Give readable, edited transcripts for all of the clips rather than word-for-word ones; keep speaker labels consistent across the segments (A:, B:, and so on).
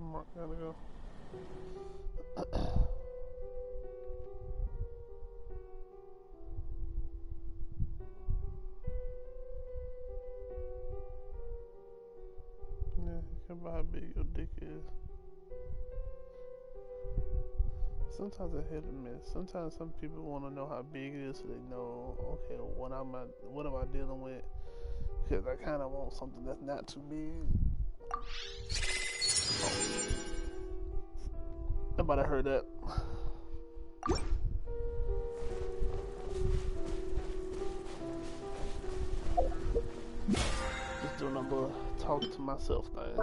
A: Mark gotta go. Yeah, care about how big your dick is. Sometimes I hit and miss. Sometimes some people want to know how big it is so they know, okay, what am I dealing with? Because I kind of want something that's not too big. Nobody heard that. Just doing a little talk to myself thing.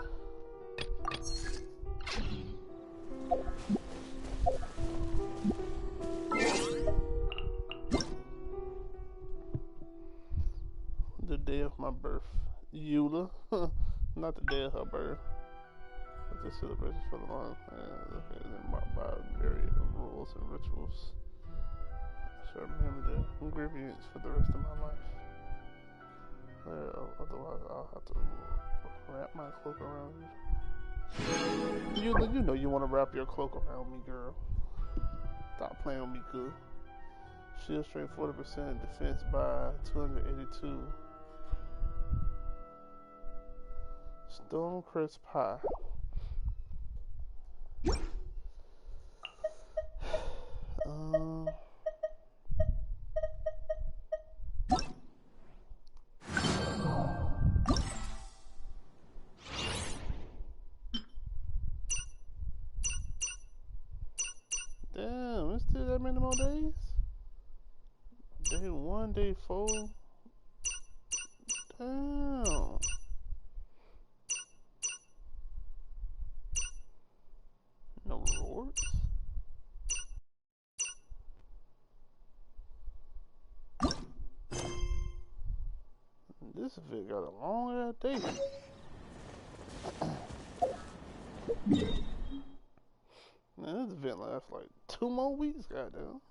A: The day of my birth. Eula. Not the day of her birth. But the celebrations for the long and marked by various rules and rituals. I shall remember the ingredients for the rest of my life. Otherwise, I'll have to wrap my cloak around you. You know you want to wrap your cloak around me, girl. Stop playing with me, good. Shield strength 40%, defense by 282. Stone crisp pie. Damn, it's still that many more days? Day 1, day 4. Damn. No rewards? This event got a long ass day. Man, this event lasts like 2 more weeks, goddamn.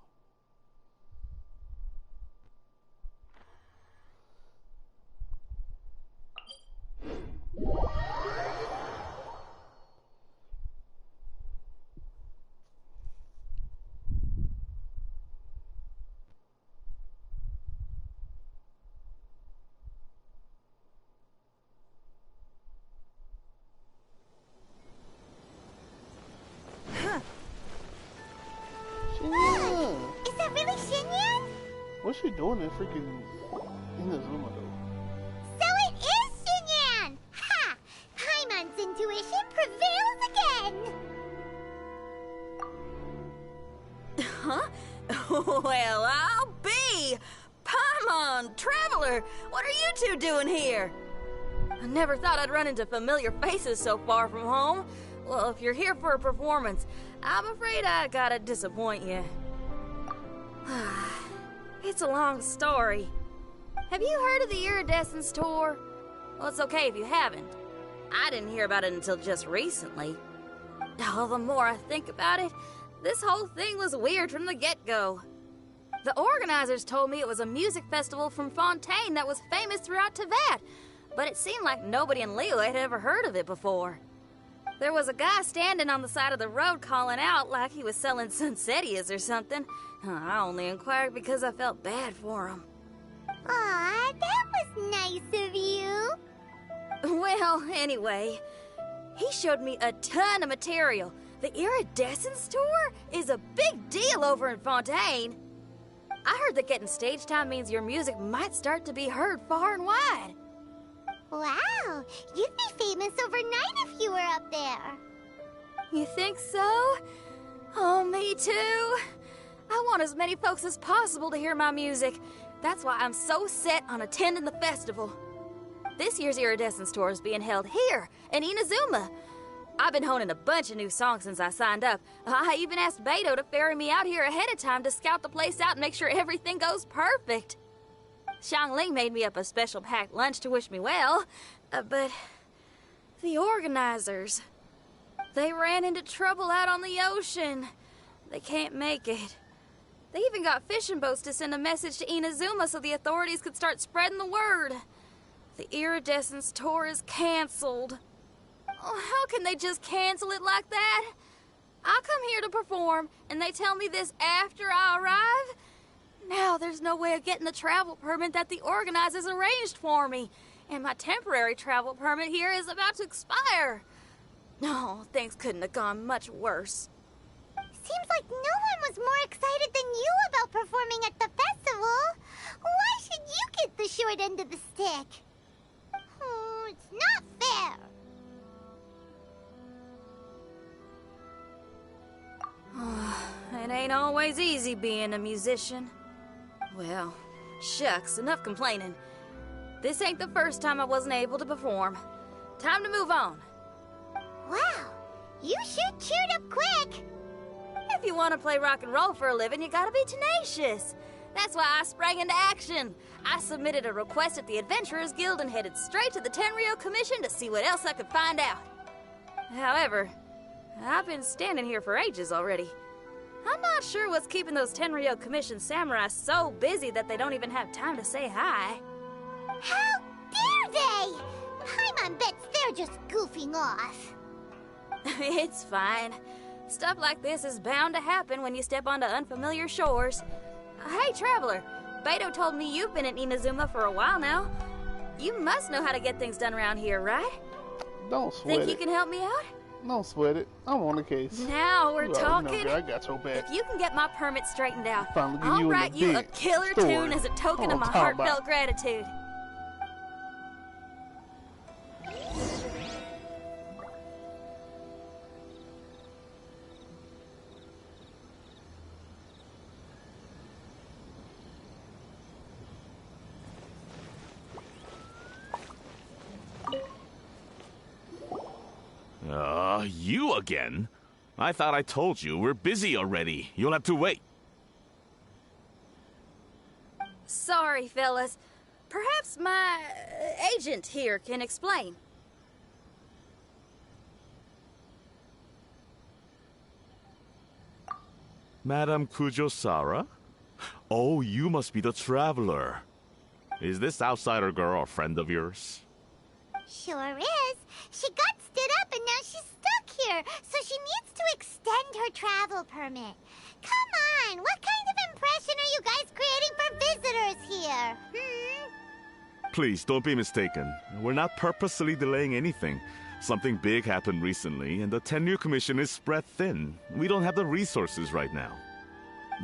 A: Xinyan!
B: Is that really Xinyan?
A: What's she doing in freaking Inazuma though?
B: So it is Xinyan! Ha! Paimon's intuition prevails again!
C: Huh? Well, I'll be! Paimon, Traveler, what are you two doing here? I never thought I'd run into familiar faces so far from home. Well, if you're here for a performance, I'm afraid I gotta disappoint you. It's a long story. Have you heard of the Iridescence Tour? Well, it's okay if you haven't. I didn't hear about it until just recently. Oh, the more I think about it, this whole thing was weird from the get-go. The organizers told me it was a music festival from Fontaine that was famous throughout Teyvat, but it seemed like nobody in Liyue had ever heard of it before. There was a guy standing on the side of the road calling out like he was selling Sunsetias or something. I only inquired because I felt bad for him.
B: Aw, that was nice of you.
C: Well, anyway, he showed me a ton of material. The Iridescence Tour is a big deal over in Fontaine. I heard that getting stage time means your music might start to be heard far and wide.
B: Wow, you'd be famous overnight if you were up there.
C: You think so? Oh, me too. I want as many folks as possible to hear my music. That's why I'm so set on attending the festival. This year's Iridescence Tour is being held here in Inazuma. I've been honing a bunch of new songs since I signed up. I even asked Beto to ferry me out here ahead of time to scout the place out and make sure everything goes perfect. Xiangling made me up a special packed lunch to wish me well, but the organizers, they ran into trouble out on the ocean. They can't make it. They even got fishing boats to send a message to Inazuma so the authorities could start spreading the word. The Iridescence Tour is canceled. Oh, how can they just cancel it like that? I come here to perform, and they tell me this after I arrive? Now there's no way of getting the travel permit that the organizers arranged for me, and my temporary travel permit here is about to expire. No, things couldn't have gone much worse.
B: Seems like no one was more excited than you about performing at the festival. Why should you get the short end of the stick? Oh, it's not fair.
C: It ain't always easy being a musician. Well, shucks, enough complaining. This ain't the first time I wasn't able to perform. Time to move on.
B: Wow, you sure cheered up quick.
C: If you want to play rock and roll for a living, you gotta be tenacious. That's why I sprang into action. I submitted a request at the Adventurers Guild and headed straight to the Tenryou Commission to see what else I could find out. However, I've been standing here for ages already. I'm not sure what's keeping those Tenryou Commission samurai so busy that they don't even have time to say hi.
B: How dare they? Paimon bets they're just goofing off.
C: It's fine. Stuff like this is bound to happen when you step onto unfamiliar shores. Hey, Traveler, Beto told me you've been in Inazuma for a while now. You must know how to get things done around here, right?
A: Don't sweat
C: Think you can help me out?
A: Don't sweat it. I'm on the case.
C: Now we're
A: You already know,
C: talking.
A: girl, I got your back.
C: If you can get my permit straightened out,
A: Finally give
C: I'll
A: you an
C: write you a
A: event
C: killer
A: story.
C: tune as a token
A: What
C: of my
A: I'm talking
C: heartfelt
A: about.
C: gratitude.
D: You again? I thought I told you, we're busy already. You'll have to wait.
C: Sorry, fellas. Perhaps my agent here can explain.
D: Madame Kujosara? Oh, you must be the traveler. Is this outsider girl a friend of yours?
B: Sure is. She got stood up and now she's stuck here, so she needs to extend her travel permit. Come on, what kind of impression are you guys creating for visitors here?
D: Please, don't be mistaken. We're not purposely delaying anything. Something big happened recently, and the Tenryou Commission is spread thin. We don't have the resources right now.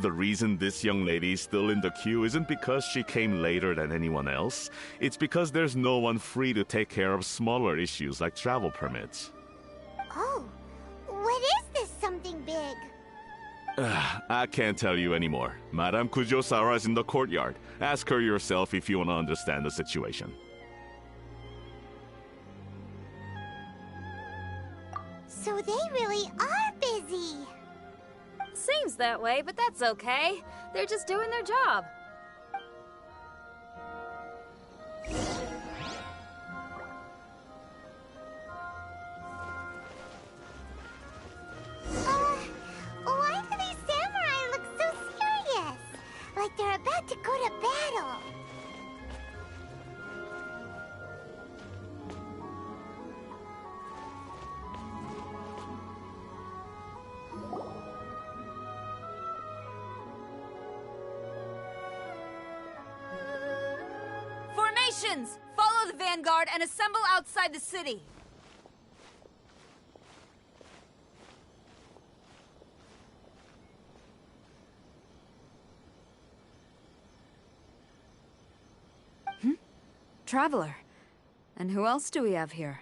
D: The reason this young lady is still in the queue isn't because she came later than anyone else. It's because there's no one free to take care of smaller issues like travel permits.
B: Oh, what is this something big?
D: I can't tell you anymore. Madame Kujosara is in the courtyard. Ask her yourself if you want to understand the situation.
B: So they really are busy.
C: Seems that way, but that's okay. They're just doing their job.
B: Why do these samurai look so serious? Like they're about to go to battle.
C: Formations! Follow the vanguard and assemble outside the city.
E: Traveler. And who else do we have here?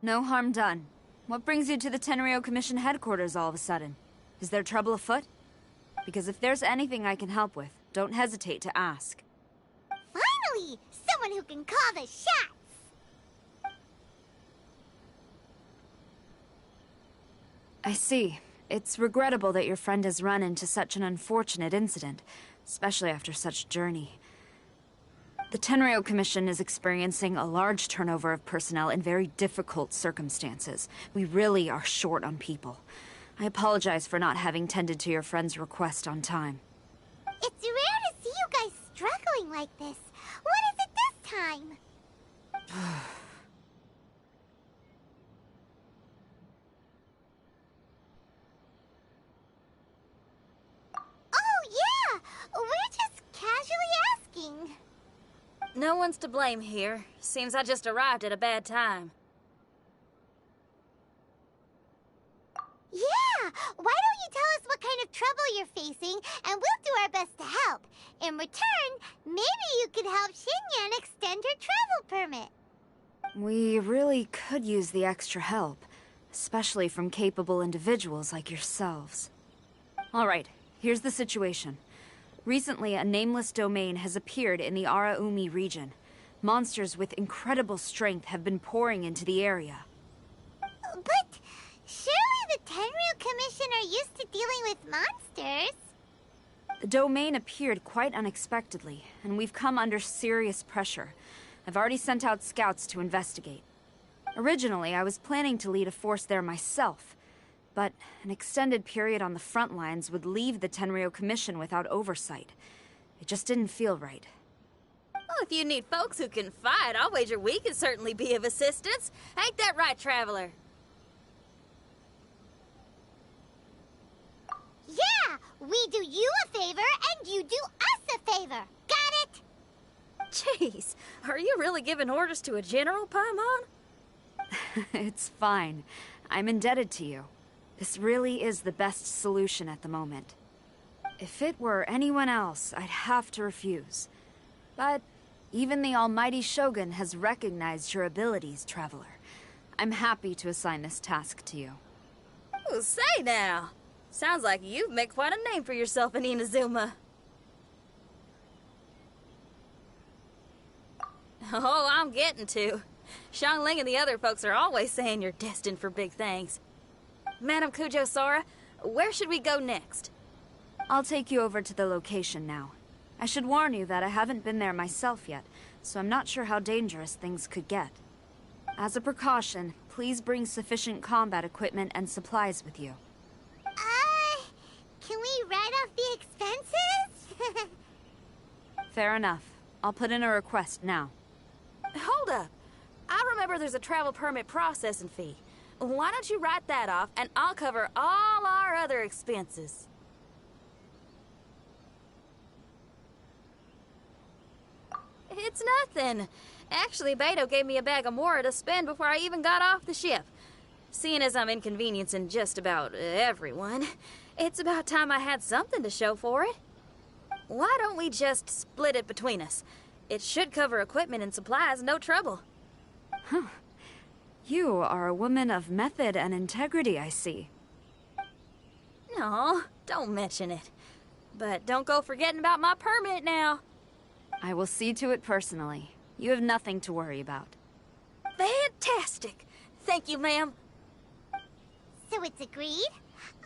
E: No harm done. What brings you to the Tenryou Commission headquarters all of a sudden? Is there trouble afoot? Because if there's anything I can help with, don't hesitate to ask.
B: Finally, someone who can call the shots.
E: I see. It's regrettable that your friend has run into such an unfortunate incident, especially after such a journey. The Tenryou Commission is experiencing a large turnover of personnel in very difficult circumstances. We really are short on people. I apologize for not having tended to your friend's request on time.
B: It's rare to see you guys struggling like this. What is it this time? Oh, yeah! We're just casually asking.
C: No one's to blame here. Seems I just arrived at a bad time.
B: Yeah! Why don't you tell us what kind of trouble you're facing, and we'll do our best to help. In return, maybe you could help Xinyan extend her travel permit.
E: We really could use the extra help, especially from capable individuals like yourselves. Alright, here's the situation. Recently, a nameless domain has appeared in the Araumi region. Monsters with incredible strength have been pouring into the area.
B: But surely the Tenryu Commission are used to dealing with monsters.
E: The domain appeared quite unexpectedly, and we've come under serious pressure. I've already sent out scouts to investigate. Originally, I was planning to lead a force there myself, but an extended period on the front lines would leave the Tenryu Commission without oversight. It just didn't feel right.
C: Well, if you need folks who can fight, I'll wager we can certainly be of assistance. Ain't that right, Traveler?
B: Yeah! We do you a favor, and you do us a favor. Got it?
C: Jeez, are you really giving orders to a general, Paimon?
E: It's fine. I'm indebted to you. This really is the best solution at the moment. If it were anyone else, I'd have to refuse. But even the almighty Shogun has recognized your abilities, Traveler. I'm happy to assign this task to you.
C: Oh, say now. Sounds like you've made quite a name for yourself in Inazuma. Oh, I'm getting to. Xiangling and the other folks are always saying you're destined for big things. Madam Kujo Sora, where should we go next?
E: I'll take you over to the location now. I should warn you that I haven't been there myself yet, so I'm not sure how dangerous things could get. As a precaution, please bring sufficient combat equipment and supplies with you.
B: Can we write off the expenses?
E: Fair enough. I'll put in a request now.
C: Hold up. I remember there's a travel permit processing fee. Why don't you write that off, and I'll cover all our other expenses. It's nothing. Actually, Beto gave me a bag of Mora to spend before I even got off the ship. Seeing as I'm inconveniencing just about everyone, it's about time I had something to show for it. Why don't we just split it between us? It should cover equipment and supplies, no trouble.
E: Huh. You are a woman of method and integrity, I see.
C: No, don't mention it. But don't go forgetting about my permit now.
E: I will see to it personally. You have nothing to worry about.
C: Fantastic. Thank you, ma'am.
B: So it's agreed?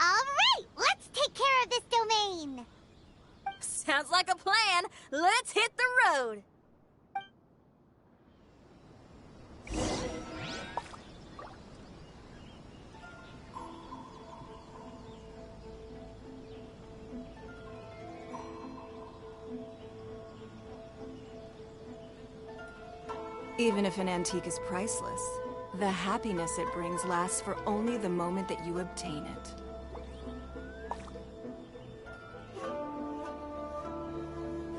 B: Alright, let's take care of this domain.
C: Sounds like a plan. Let's hit the road.
F: Even if an antique is priceless, the happiness it brings lasts for only the moment that you obtain it.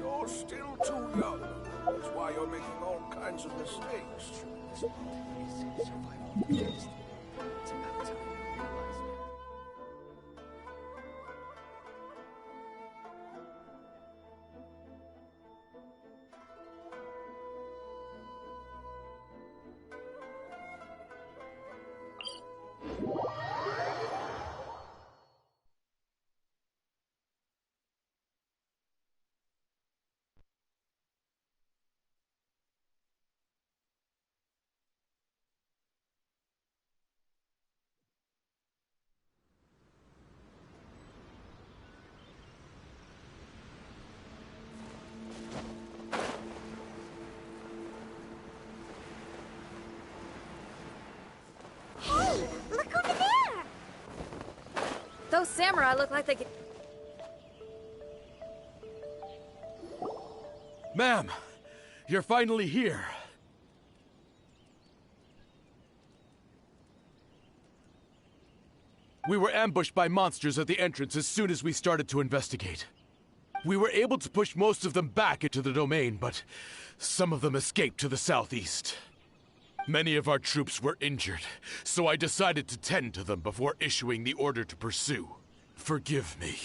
G: You're still too young. That's why you're making all kinds of mistakes.
C: those samurai look like they could...
H: Ma'am, you're finally here. We were ambushed by monsters at the entrance as soon as we started to investigate. We were able to push most of them back into the domain, but some of them escaped to the southeast. Many of our troops were injured, so I decided to tend to them before issuing the order to pursue. Forgive me.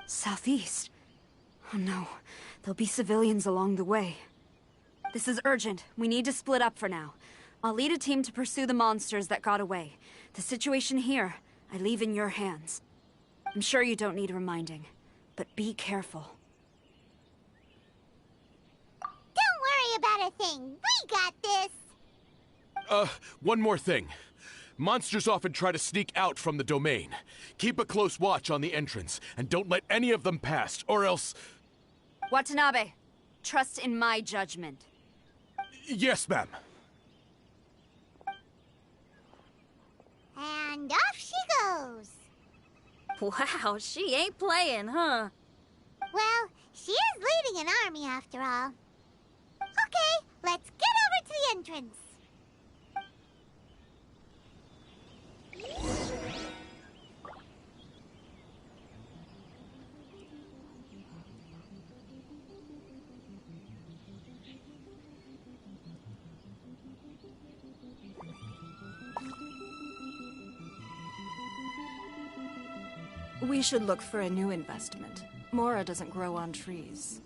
E: Southeast? Oh no, there'll be civilians along the way. This is urgent. We need to split up for now. I'll lead a team to pursue the monsters that got away. The situation here, I leave in your hands. I'm sure you don't need reminding, but be careful.
B: Don't worry about a thing. We got this.
H: One more thing. Monsters often try to sneak out from the domain. Keep a close watch on the entrance, and don't let any of them pass, or else...
E: Watanabe, trust in my judgment.
H: Yes, ma'am.
B: And off she goes.
C: Wow, she ain't playing, huh?
B: Well, she is leading an army after all. Okay, let's get over to the entrance.
F: We should look for a new investment. Mora doesn't grow on trees.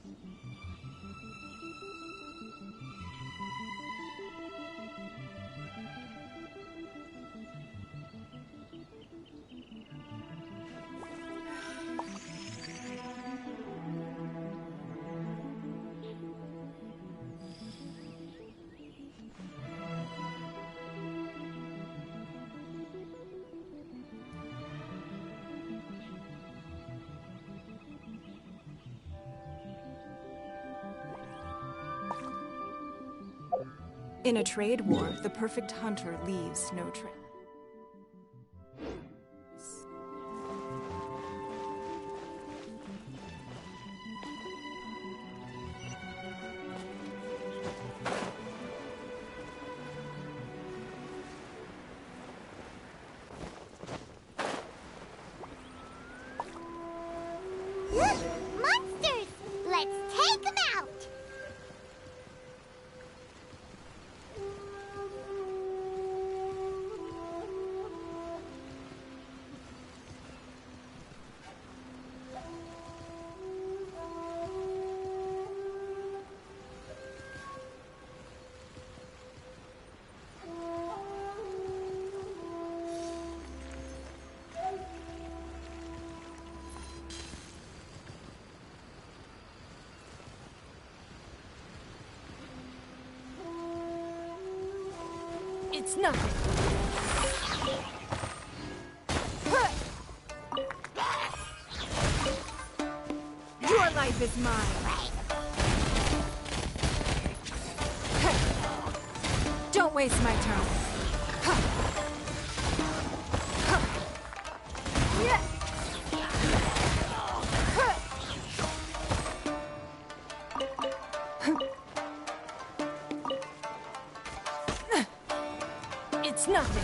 F: In a trade war, the perfect hunter leaves no trace.
B: Monsters! Let's take them out!
F: It's nothing. Your life is mine. Don't waste my time. It's nothing.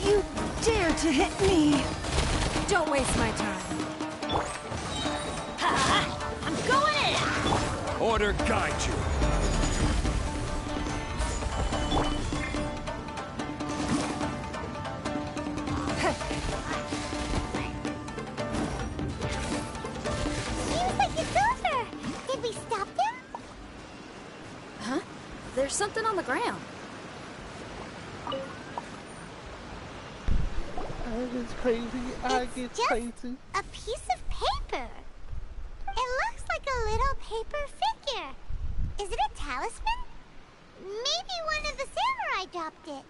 F: You dare to hit me! Don't waste my time.
C: I'm going in!
H: Order guide you.
B: Seems like it's over. Did we stop them?
C: Huh? There's something on the ground.
A: I get crazy. I
B: It's
A: get
B: just
A: crazy.
B: a piece of paper. It looks like a little paper figure. Is it a talisman? Maybe one of the samurai dropped it.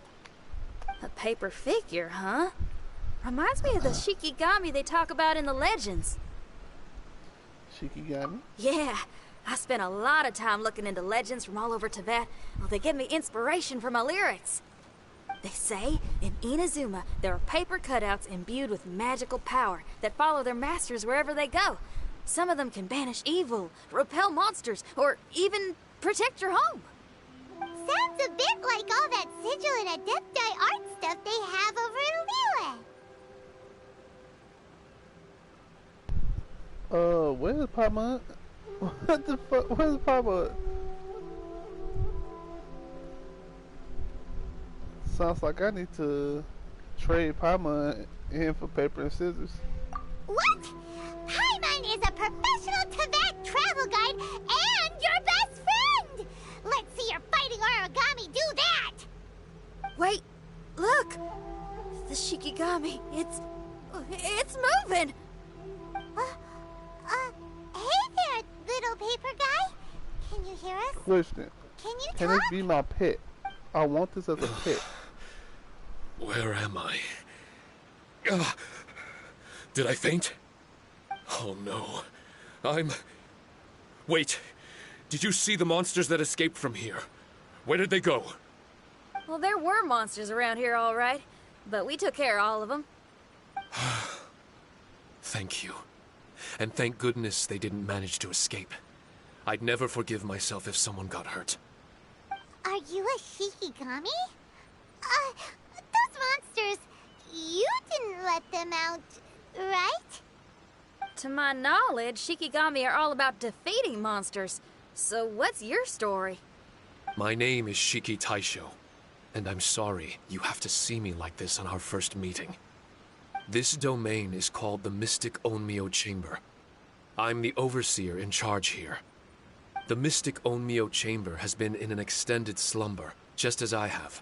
C: A paper figure, huh? Reminds me of the Shikigami they talk about in the legends.
A: Shikigami?
C: Yeah, I spent a lot of time looking into legends from all over Tibet. Well, they give me inspiration for my lyrics. They say in Inazuma there are paper cutouts imbued with magical power that follow their masters wherever they go. Some of them can banish evil, repel monsters, or even protect your home.
B: Sounds a bit like all that sigil and adepti art stuff they have over in Liyue.
A: Where's Paimon? What the fuck? Where's Paimon? Sounds like I need to trade Paimon in for paper and scissors.
B: What? Paimon is a professional Tibet travel guide and your best friend! Let's see your fighting origami do that!
C: Wait, look! The Shikigami, it's moving!
B: Hey there, little paper guy. Can you hear us?
A: Question.
B: Can you
A: Can
B: talk?
A: this be my pet? I want this as a pet.
I: Where am I? Did I faint? Oh no. Wait. Did you see the monsters that escaped from here? Where did they go?
C: Well, there were monsters around here, all right. But we took care of all of them.
I: Thank you. And thank goodness they didn't manage to escape. I'd never forgive myself if someone got hurt.
B: Are you a Shikigami? Those monsters, you didn't let them out, right?
C: To my knowledge, Shikigami are all about defeating monsters. So what's your story?
I: My name is Shiki Taisho, and I'm sorry you have to see me like this on our first meeting. This domain is called the Mystic Onmyo Chamber. I'm the overseer in charge here. The Mystic Onmyo Chamber has been in an extended slumber, just as I have.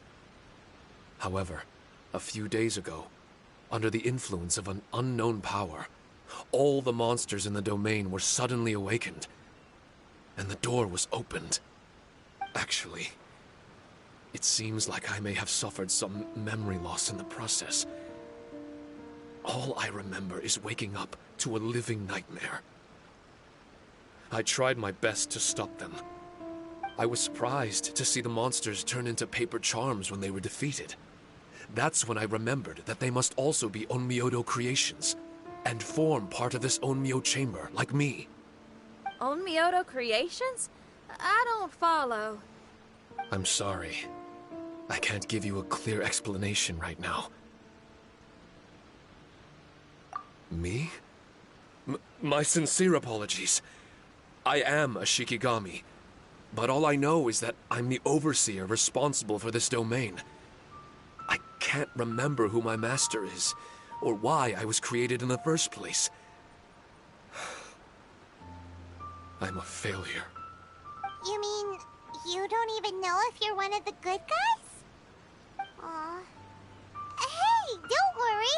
I: However, a few days ago, under the influence of an unknown power, all the monsters in the domain were suddenly awakened, and the door was opened. Actually, it seems like I may have suffered some memory loss in the process. All I remember is waking up to a living nightmare. I tried my best to stop them. I was surprised to see the monsters turn into paper charms when they were defeated. That's when I remembered that they must also be Onmyodo creations, and form part of this Onmyo chamber, like me.
C: Onmyodo creations? I don't follow.
I: I'm sorry. I can't give you a clear explanation right now. Me? My sincere apologies. I am a Shikigami, but all I know is that I'm the overseer responsible for this domain. I can't remember who my master is, or why I was created in the first place. I'm a failure.
B: You mean you don't even know if you're one of the good guys? Aw. Hey, don't worry.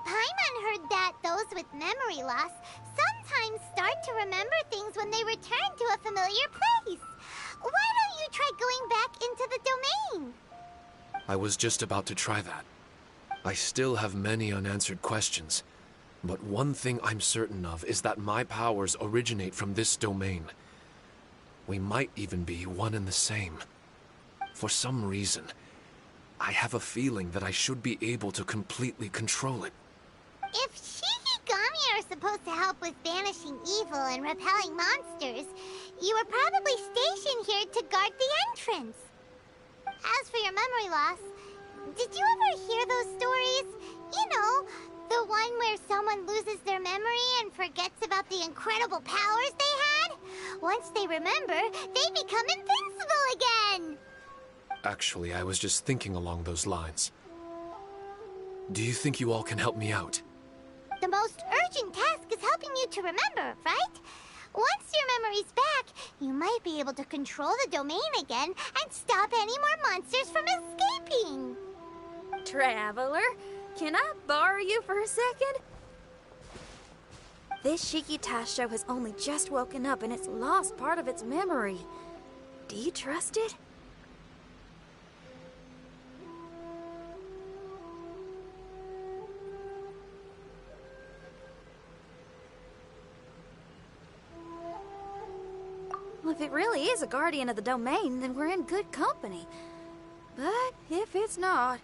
B: Paimon heard that those with memory loss sometimes start to remember things when they return to a familiar place. Why don't you try going back into the domain?
I: I was just about to try that. I still have many unanswered questions, but one thing I'm certain of is that my powers originate from this domain. We might even be one and the same. For some reason, I have a feeling that I should be able to completely control it.
B: If Shikigami are supposed to help with banishing evil and repelling monsters, you were probably stationed here to guard the entrance. As for your memory loss, did you ever hear those stories? You know, the one where someone loses their memory and forgets about the incredible powers they had? Once they remember, they become invincible again!
I: Actually, I was just thinking along those lines. Do you think you all can help me out?
B: The most urgent task is helping you to remember, right? Once your memory's back, you might be able to control the domain again and stop any more monsters from escaping.
C: Traveler, can I borrow you for a second? This Shiki Taisho has only just woken up and it's lost part of its memory. Do you trust it? If it really is a guardian of the domain, then we're in good company. But if it's not...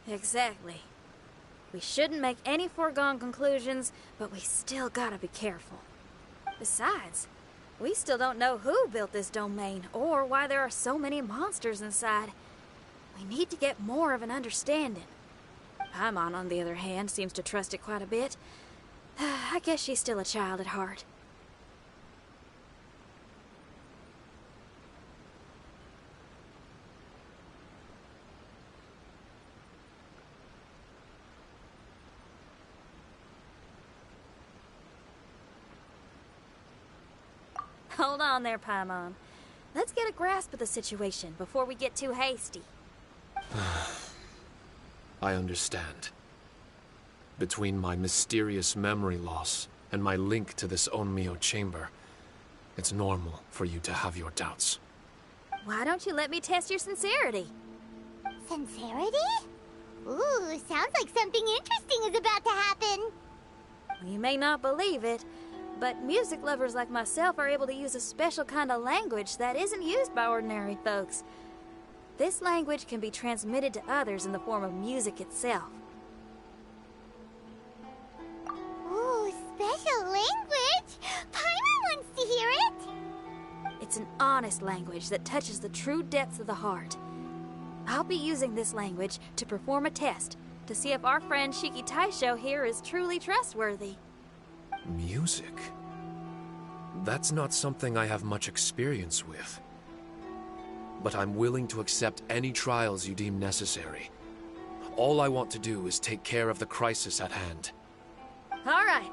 C: Exactly. We shouldn't make any foregone conclusions, but we still gotta be careful. Besides, we still don't know who built this domain, or why there are so many monsters inside. We need to get more of an understanding. Paimon, on the other hand, seems to trust it quite a bit. I guess she's still a child at heart. Hold on there, Paimon. Let's get a grasp of the situation before we get too hasty.
I: I understand. Between my mysterious memory loss and my link to this Onmyo chamber, it's normal for you to have your doubts.
C: Why don't you let me test your sincerity?
B: Sincerity? Ooh, sounds like something interesting is about to happen.
C: You may not believe it, but music lovers like myself are able to use a special kind of language that isn't used by ordinary folks. This language can be transmitted to others in the form of music itself.
B: Ooh, special language? Paimon wants to hear it!
C: It's an honest language that touches the true depths of the heart. I'll be using this language to perform a test to see if our friend Shiki Taisho here is truly trustworthy.
I: Music? That's not something I have much experience with. But I'm willing to accept any trials you deem necessary. All I want to do is take care of the crisis at hand.
C: All right.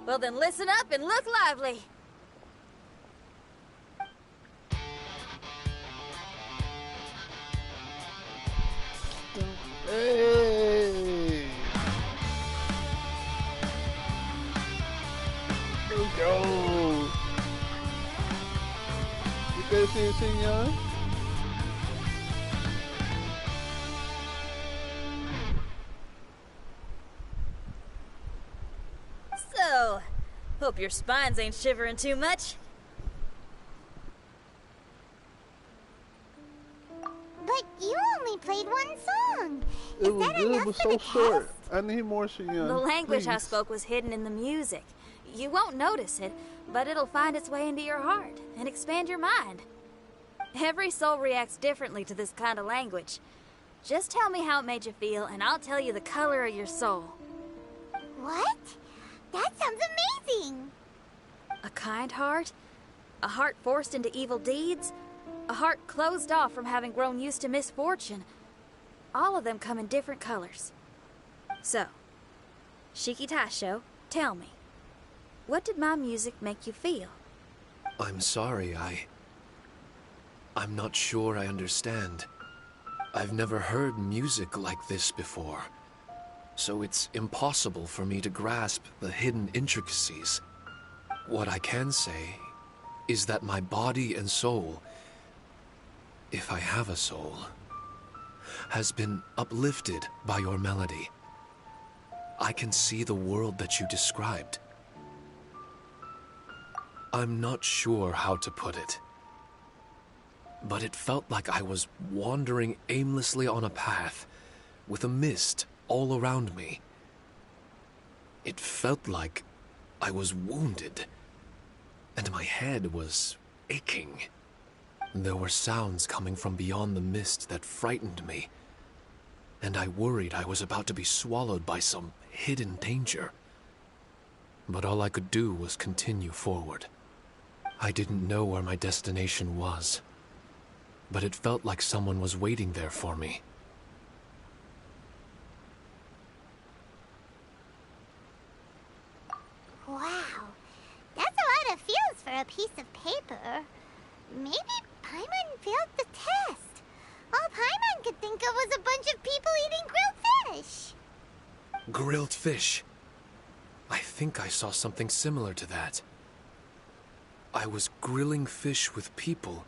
C: Well then listen up and look lively.
A: Hey! Let's go! You guys see Xinyan?
C: So, hope your spines ain't shivering too much.
B: But you only played one song.
A: It was good, it was so short. I need more Xinyan.
C: The language I
A: please.
C: spoke was hidden in the music. You won't notice it, but it'll find its way into your heart and expand your mind. Every soul reacts differently to this kind of language. Just tell me how it made you feel, and I'll tell you the color of your soul.
B: What? That sounds amazing!
C: A kind heart? A heart forced into evil deeds? A heart closed off from having grown used to misfortune? All of them come in different colors. So, Shiki Taisho, tell me, what did my music make you feel?
I: I'm sorry, I'm not sure I understand. I've never heard music like this before, so it's impossible for me to grasp the hidden intricacies. What I can say is that my body and soul, if I have a soul, has been uplifted by your melody. I can see the world that you described. I'm not sure how to put it, but it felt like I was wandering aimlessly on a path with a mist all around me. It felt like I was wounded, and my head was aching. There were sounds coming from beyond the mist that frightened me, and I worried I was about to be swallowed by some hidden danger. But all I could do was continue forward. I didn't know where my destination was, but it felt like someone was waiting there for me.
B: Wow, that's a lot of feels for a piece of paper. Maybe Paimon failed the test. All Paimon could think of was a bunch of people eating grilled fish.
I: Grilled fish. I think I saw something similar to that. I was grilling fish with people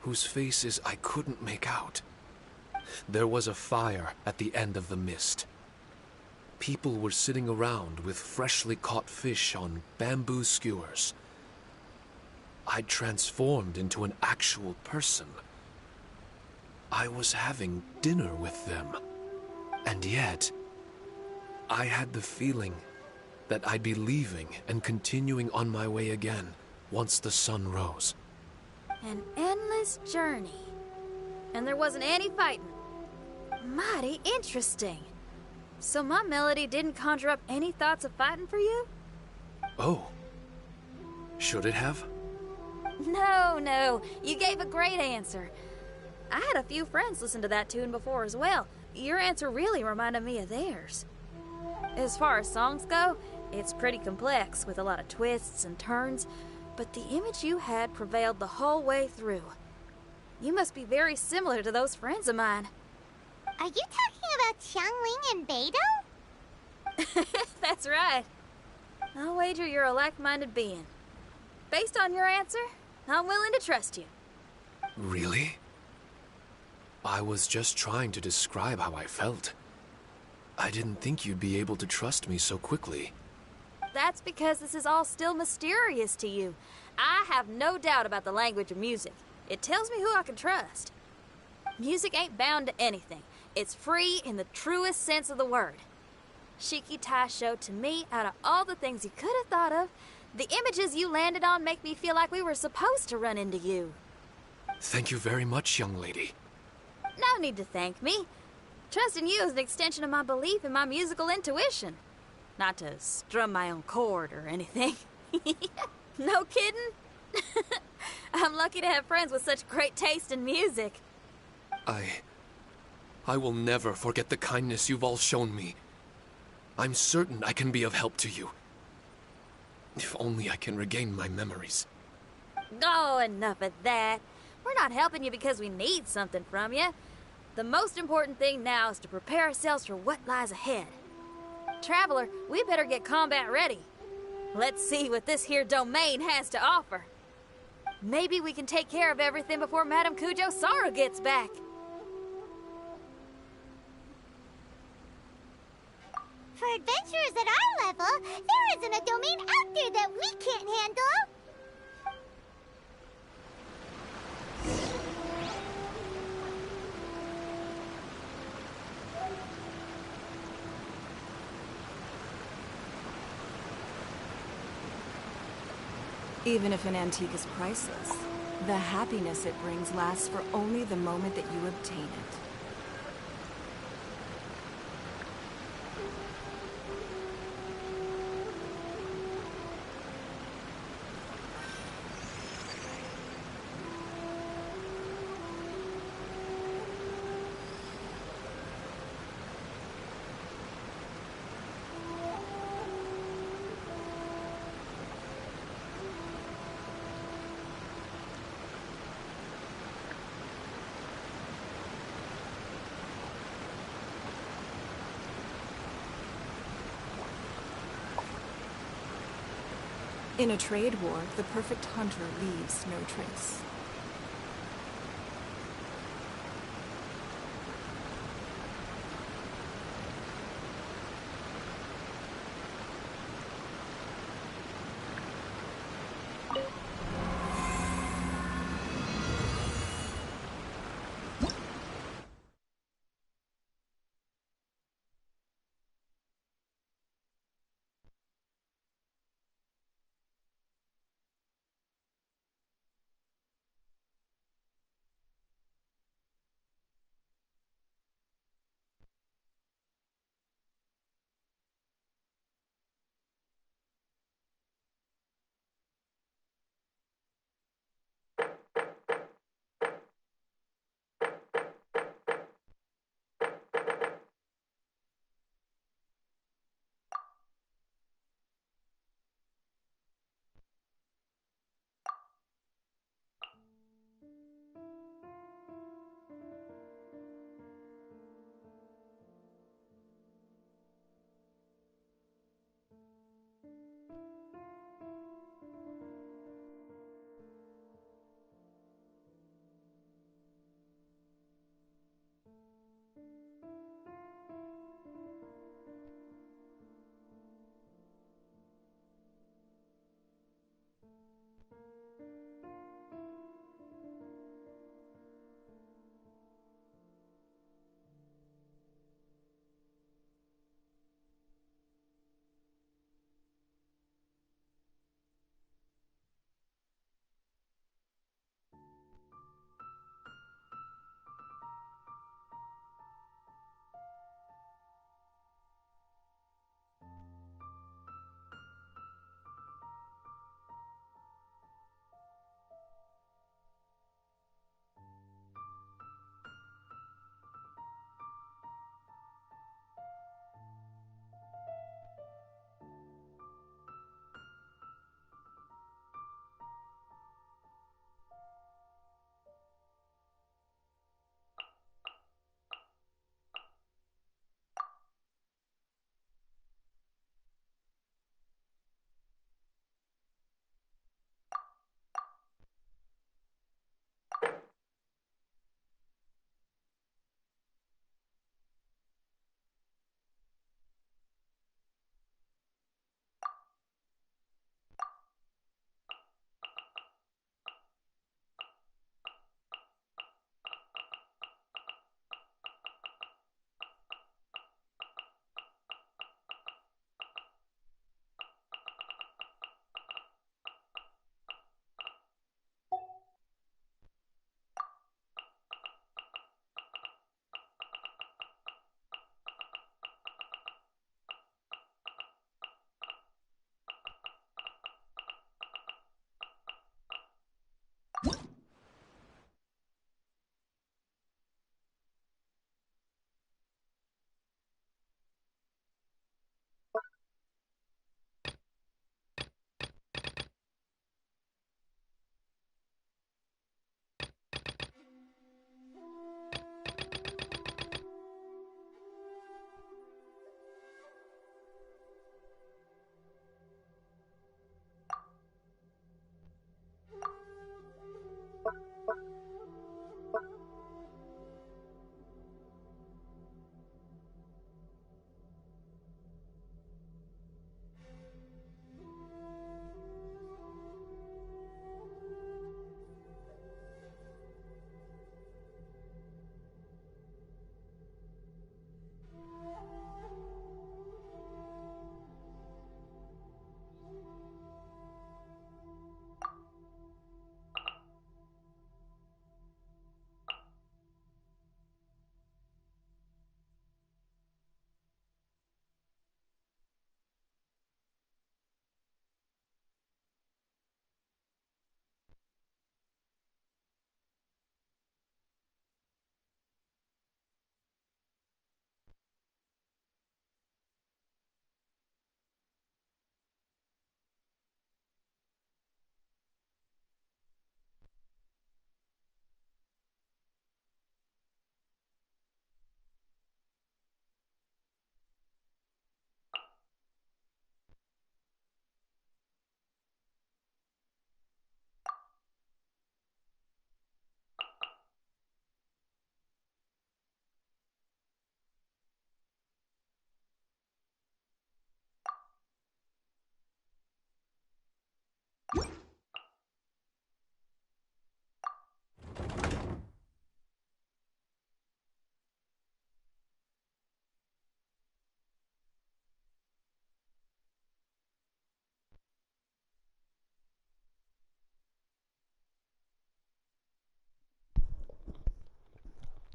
I: whose faces I couldn't make out. There was a fire at the end of the mist. People were sitting around with freshly caught fish on bamboo skewers. I'd transformed into an actual person. I was having dinner with them. And yet, I had the feeling that I'd be leaving and continuing on my way again once the sun rose.
C: An endless journey. And there wasn't any fighting. Mighty interesting. So my melody didn't conjure up any thoughts of fighting for you?
I: Oh. Should it have?
C: No. You gave a great answer. I had a few friends listen to that tune before as well. Your answer really reminded me of theirs. As far as songs go, it's pretty complex with a lot of twists and turns, but the image you had prevailed the whole way through. You must be very similar to those friends of mine.
B: Are you talking about Xiangling and Beidou?
C: That's right. I'll wager you're a like-minded being. Based on your answer, I'm willing to trust you.
I: Really? I was just trying to describe how I felt. I didn't think you'd be able to trust me so quickly.
C: That's because this is all still mysterious to you. I have no doubt about the language of music. It tells me who I can trust. Music ain't bound to anything. It's free in the truest sense of the word. Shiki Taisho, to me, out of all the things you could have thought of, the images you landed on make me feel like we were supposed to run into you.
I: Thank you very much, young lady.
C: No need to thank me. Trusting you is an extension of my belief in my musical intuition. Not to strum my own chord or anything. No kidding? I'm lucky to have friends with such great taste in music.
I: I will never forget the kindness you've all shown me. I'm certain I can be of help to you. If only I can regain my memories.
C: Oh, enough of that. We're not helping you because we need something from you. The most important thing now is to prepare ourselves for what lies ahead. Traveler, we better get combat ready. Let's see what this here domain has to offer. Maybe we can take care of everything before Madame Kujo Sara gets back.
B: For adventurers at our level, there isn't a domain out there that we can't handle.
F: Even if an antique is priceless, the happiness it brings lasts for only the moment that you obtain it. In a trade war, the perfect hunter leaves no trace.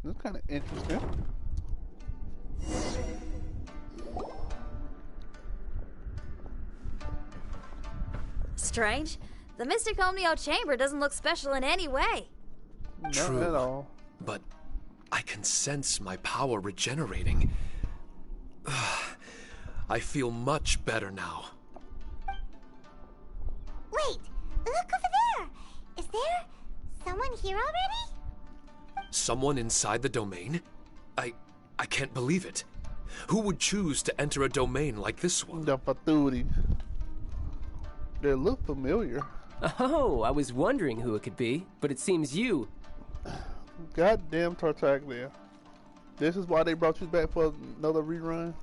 A: That's kind of interesting.
C: Strange. The Mystic Omnio Chamber doesn't look special in any way.
A: Not
I: True.
A: at all.
I: But I can sense my power regenerating. I feel much better now.
B: Wait, look over there. Is there someone here already?
I: Someone inside the domain? I can't believe it. Who would choose to enter a domain like this one?
A: The Faturi. They look familiar.
J: Oh, I was wondering who it could be, but it seems you.
A: Goddamn Tartaglia. This is why they brought you back for another rerun?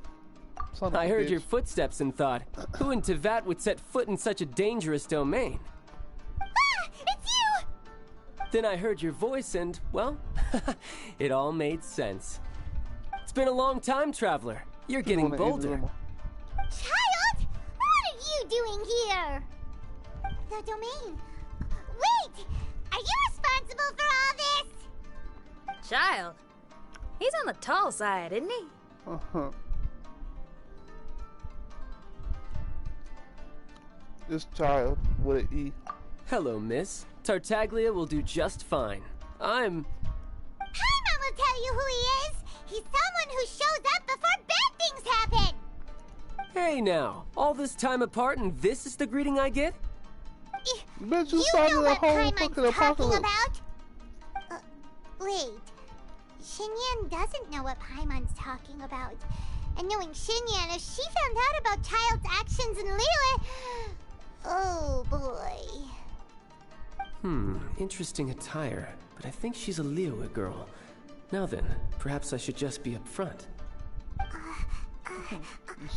A: Son of
J: I
A: a
J: heard
A: bitch.
J: your footsteps and thought, who in Tevat would set foot in such a dangerous domain?
B: Ah, it's you!
J: Then I heard your voice and, well, it all made sense. It's been a long time, Traveler. You're getting bolder.
B: Child, what are you doing here? The domain. Wait, are you responsible for all this?
C: Child. He's on the tall side, isn't he?
A: Uh-huh. This child with an E.
J: Hello, miss. Tartaglia will do just fine.
B: Paimon will tell you who he is. He's someone who shows up before bad things happen.
J: Hey now, all this time apart and this is the greeting I get?
A: Bet you
B: You
A: started
B: know
A: a
B: what
A: whole
B: Paimon's
A: fucking
B: talking
A: apocalypse.
B: about? Wait. Xinyan doesn't know what Paimon's talking about. And knowing Xinyan, if she found out about Child's actions in Liyue... Oh, boy.
J: Interesting attire, but I think she's a Liyue girl. Now then, perhaps I should just be up front.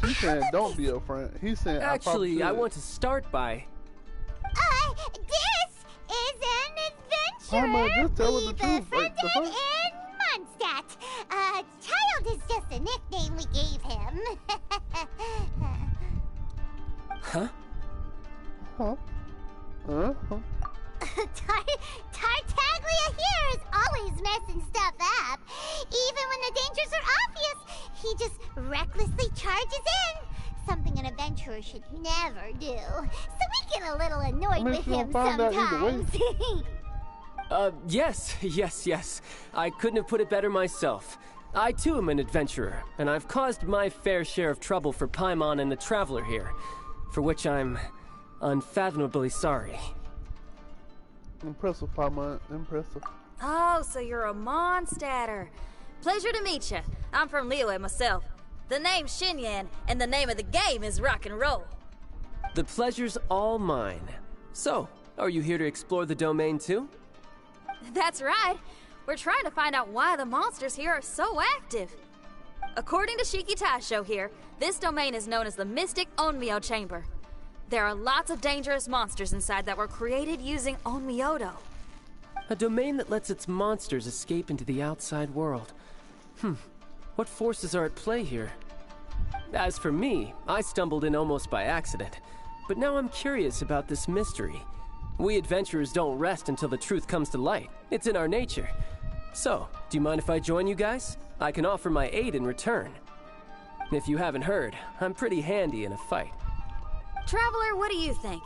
A: She's saying don't be up front. He's saying
J: Actually, I
A: should.
J: want to start by...
B: This is an
A: Paimon,
B: adventurer
A: just tell her
B: we
A: the truth. Like, the
B: befriended
A: fuck?
B: in Mondstadt. Child is just a nickname we gave him.
J: Huh?
A: Huh? Uh-huh.
B: Tartaglia here is always messing stuff up. Even when the dangers are obvious, he just recklessly charges in. Something an adventurer should never do. So we get a little annoyed with
A: you'll
B: him
A: find out either way.
B: sometimes.
J: Yes. I couldn't have put it better myself. I too am an adventurer, and I've caused my fair share of trouble for Paimon and the Traveler here, for which I'm unfathomably sorry.
A: Impressive, Paimon. Impressive.
C: Oh, so you're a Mondstadter. Pleasure to meet you. I'm from Liyue myself. The name's Xinyan, and the name of the game is rock and roll.
J: The pleasure's all mine. So, are you here to explore the domain too?
C: That's right. We're trying to find out why the monsters here are so active. According to Shiki Taisho here, this domain is known as the Mystic Onmyo Chamber. There are lots of dangerous monsters inside that were created using Onmyodo.
J: A domain that lets its monsters escape into the outside world. What forces are at play here? As for me, I stumbled in almost by accident. But now I'm curious about this mystery. We adventurers don't rest until the truth comes to light. It's in our nature. So, do you mind if I join you guys? I can offer my aid in return. If you haven't heard, I'm pretty handy in a fight.
C: Traveler, what do you think?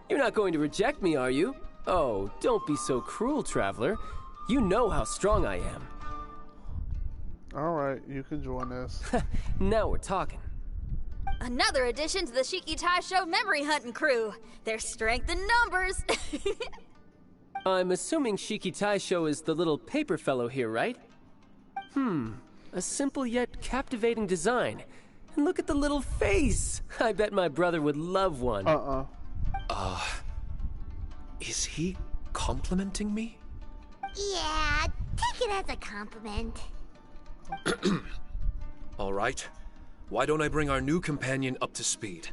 J: You're not going to reject me, are you? Oh, don't be so cruel, Traveler. You know how strong I am.
A: Alright, you can join us.
J: Now we're talking.
C: Another addition to the Shiki Taisho memory hunting crew. There's strength in numbers.
J: I'm assuming Shiki Taisho is the little paper fellow here, right? A simple yet captivating design. And look at the little face! I bet my brother would love one.
I: Is he complimenting me?
B: Yeah, take it as a compliment.
I: All right. Why don't I bring our new companion up to speed?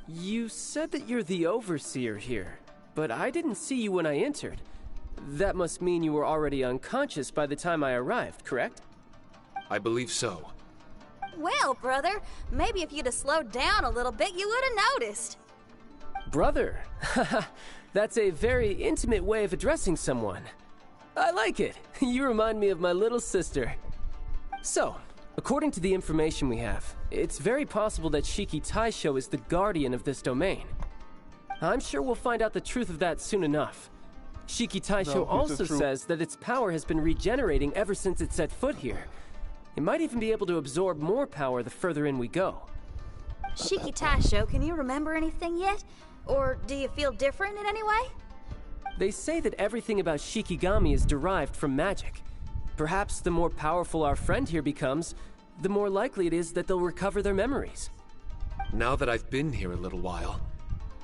J: You said that you're the overseer here, but I didn't see you when I entered. That must mean you were already unconscious by the time I arrived, correct?
I: I believe so.
C: Well, brother, maybe if you'd have slowed down a little bit, you would have noticed.
J: Brother. That's a very intimate way of addressing someone. I like it. You remind me of my little sister. So, according to the information we have, it's very possible that Shiki Taisho is the guardian of this domain. I'm sure we'll find out the truth of that soon enough. Shiki Taisho also says that its power has been regenerating ever since it set foot here. It might even be able to absorb more power the further in we go.
C: Shiki Taisho, can you remember anything yet? Or do you feel different in any way?
J: They say that everything about Shikigami is derived from magic. Perhaps the more powerful our friend here becomes, the more likely it is that they'll recover their memories.
I: Now that I've been here a little while,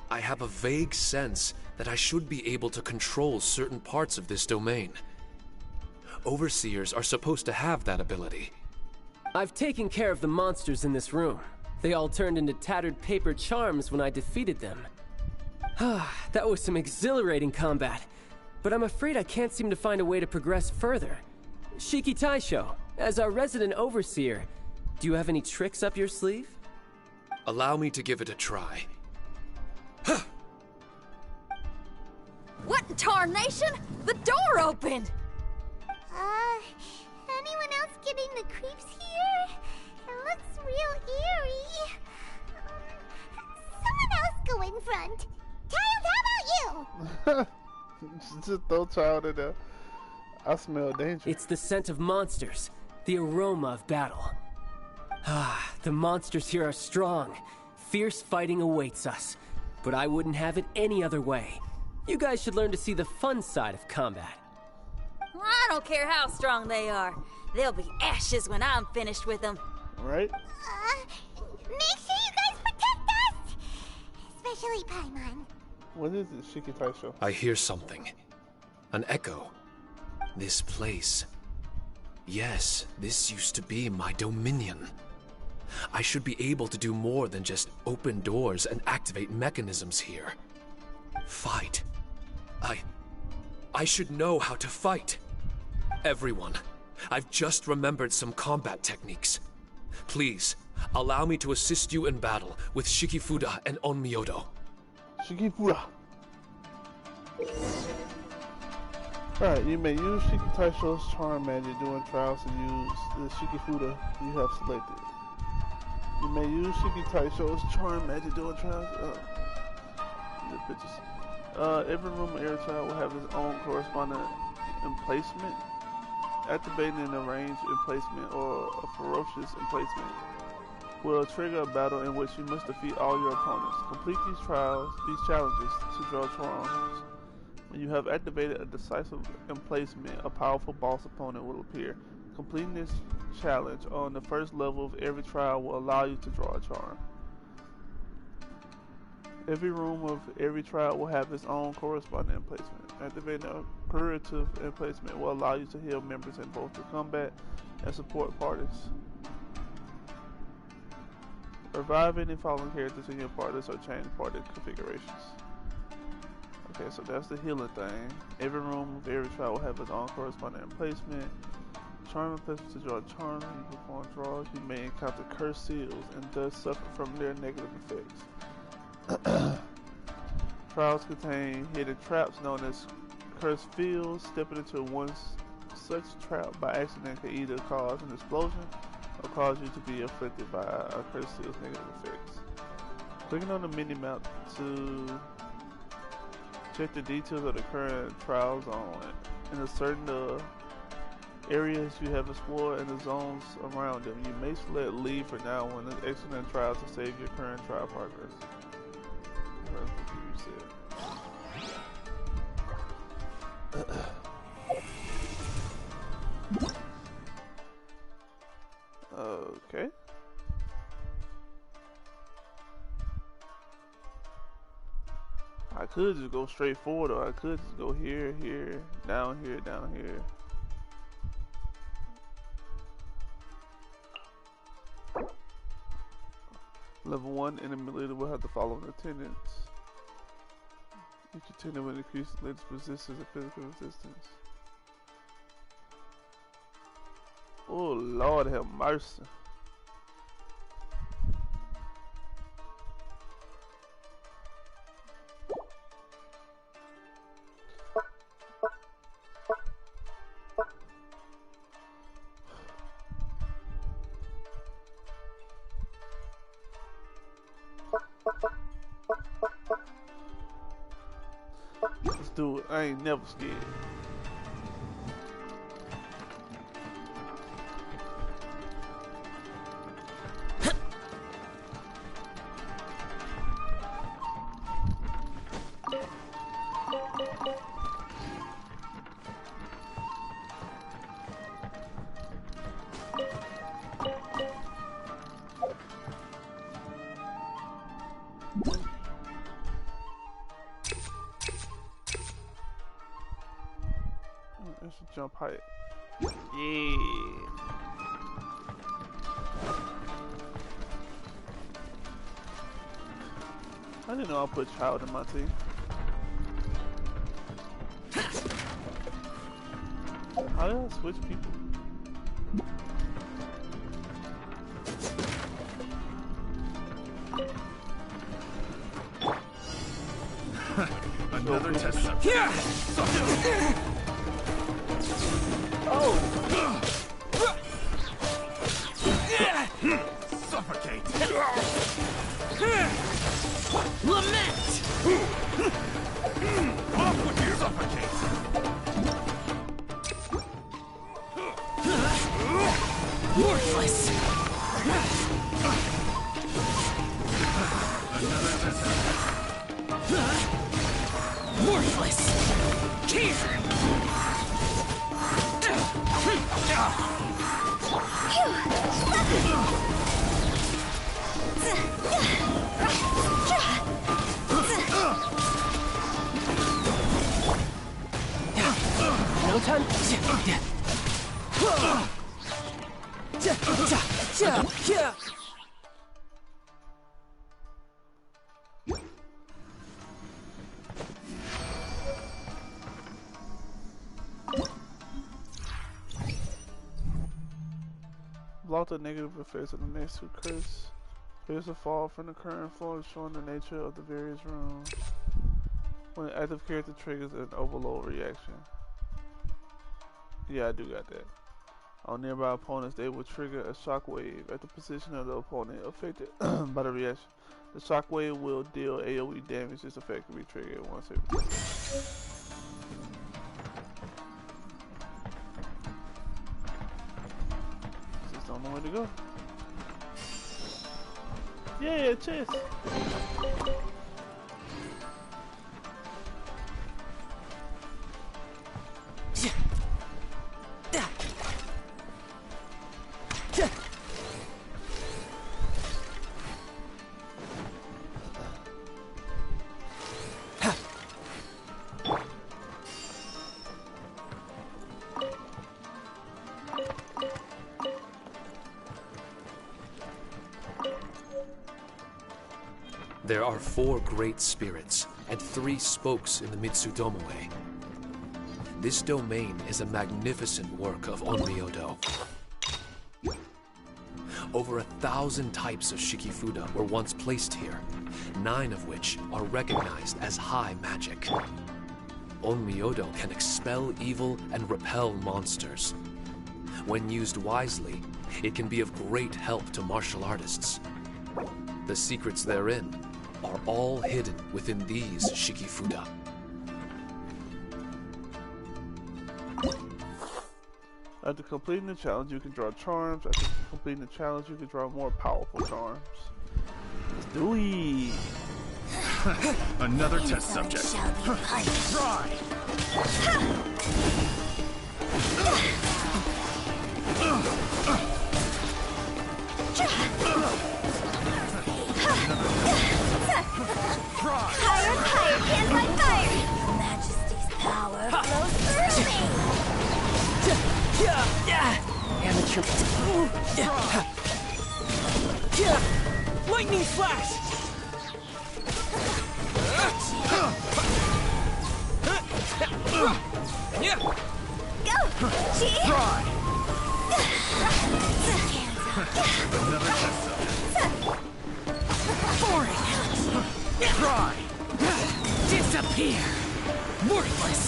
I: I have a vague sense that I should be able to control certain parts of this domain. Overseers are supposed to have that ability.
J: I've taken care of the monsters in this room. They all turned into tattered paper charms when I defeated them. That was some exhilarating combat, but I'm afraid I can't seem to find a way to progress further. Shiki Taisho, as our resident overseer, do you have any tricks up your sleeve?
I: Allow me to give it a try.
C: What in tarnation? The door opened!
B: Anyone else getting the creeps here? It looks real eerie. Someone else go in front. Child, how about you?
A: Just throw child in there. I smell danger.
J: It's the scent of monsters, the aroma of battle. The monsters here are strong. Fierce fighting awaits us, but I wouldn't have it any other way. You guys should learn to see the fun side of combat.
C: I don't care how strong they are. They'll be ashes when I'm finished with them.
A: Right?
B: Make sure you guys protect us! Especially Paimon.
A: What is it, Shiki Taisho?
I: I hear something. An echo. This place. Yes, this used to be my dominion. I should be able to do more than just open doors and activate mechanisms here. Fight. I should know how to fight. Everyone, I've just remembered some combat techniques. Please, allow me to assist you in battle with Shikifuda and Onmyodo.
A: Shikifuda. Alright, you may use Shiki Taisho's charm magic during trials to use the Shikifuda you have selected. You may use Shiki Taisho's charm magic during trials. The pictures. Every room in every trial will have its own corresponding emplacement. Activating an arranged emplacement or a ferocious emplacement will trigger a battle in which you must defeat all your opponents. Complete these challenges to draw charms. When you have activated a decisive emplacement, a powerful boss opponent will appear. Completing this challenge on the first level of every trial will allow you to draw a charm. Every room of every trial will have its own corresponding emplacement. Activating a curative emplacement will allow you to heal members in both the combat and support parties. Revive any fallen characters in your parties or change party configurations. Okay, so that's the healing thing. Every room of every trial will have its own corresponding emplacement. Charm emplacement to draw charms. When you perform draws, you may encounter cursed seals and thus suffer from their negative effects. Trials contain hidden traps known as cursed fields. Stepping into one such trap by accident can either cause an explosion or cause you to be afflicted by a cursed seal's negative effects. Clicking on the mini-map to check the details of the current trial zone and certain areas you have explored and the zones around them. You may select leave for now when the excellent trial to save your current trial progress. Okay. I could just go straight forward, or I could just go here, here, down here, down here. Level 1 enemy leader will have to follow the attendants. Each attendant will increase the leader's resistance and physical resistance. Oh Lord have mercy. do it. I ain't never scared. That's a jump height. Yeah. I didn't know I'll put child in my team. How did I switch people?
D: Another test subject.
J: Yeah!
A: Oh!
D: Suffocate!
J: Lament!
D: Off with you! Suffocate!
J: Worthless!
D: Another test subject.
J: Worthless! Here! No time.
A: Block the negative effects of the next two curse. Here's a fall from the current floor showing the nature of the various rooms. When an active character triggers an overload reaction. Yeah, I do got that. On nearby opponents, they will trigger a shockwave at the position of the opponent affected by the reaction. The shockwave will deal AoE damage. This effect can be triggered once every Just don't know where to go. Yeah, chest.
I: There are 4 great spirits and 3 spokes in the Mitsudomoi. This domain is a magnificent work of Onmyodo. Over 1,000 types of Shikifuda were once placed here, 9 of which are recognized as high magic. Onmyodo can expel evil and repel monsters. When used wisely, it can be of great help to martial artists. The secrets therein are all hidden within these Shikifuda.
A: After completing the challenge, you can draw charms. After completing the challenge, you can draw more powerful charms. Let's do it!
D: Another test subject. Try!
B: Higher, higher, can't fight fire! Majesty's power flows through me!
J: Amateur. Lightning flash!
B: Go! Chi!
D: Try! Another test subject.
J: Boring!
D: Try!
J: Disappear! Worthless!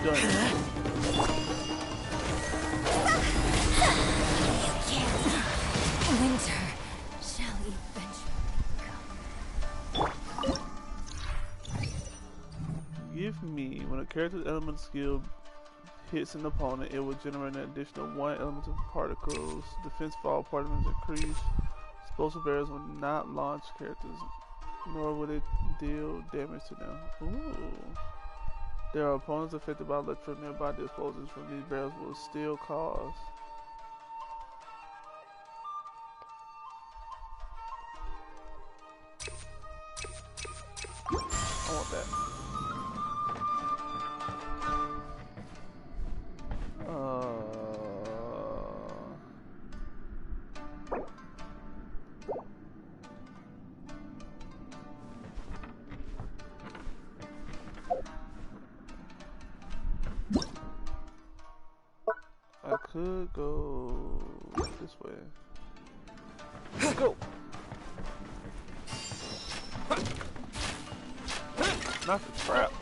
A: Done. Believe me, when a character's elemental skill hits an opponent, it will generate an additional 1 elemental particles. Defense for all particles increase. Explosive barriers will not launch characters, nor will it deal damage to them. Ooh. There are opponents affected by electro nearby. The explosions from these barrels will still cause. I want that. I could go this way. Let's go. Not the traps.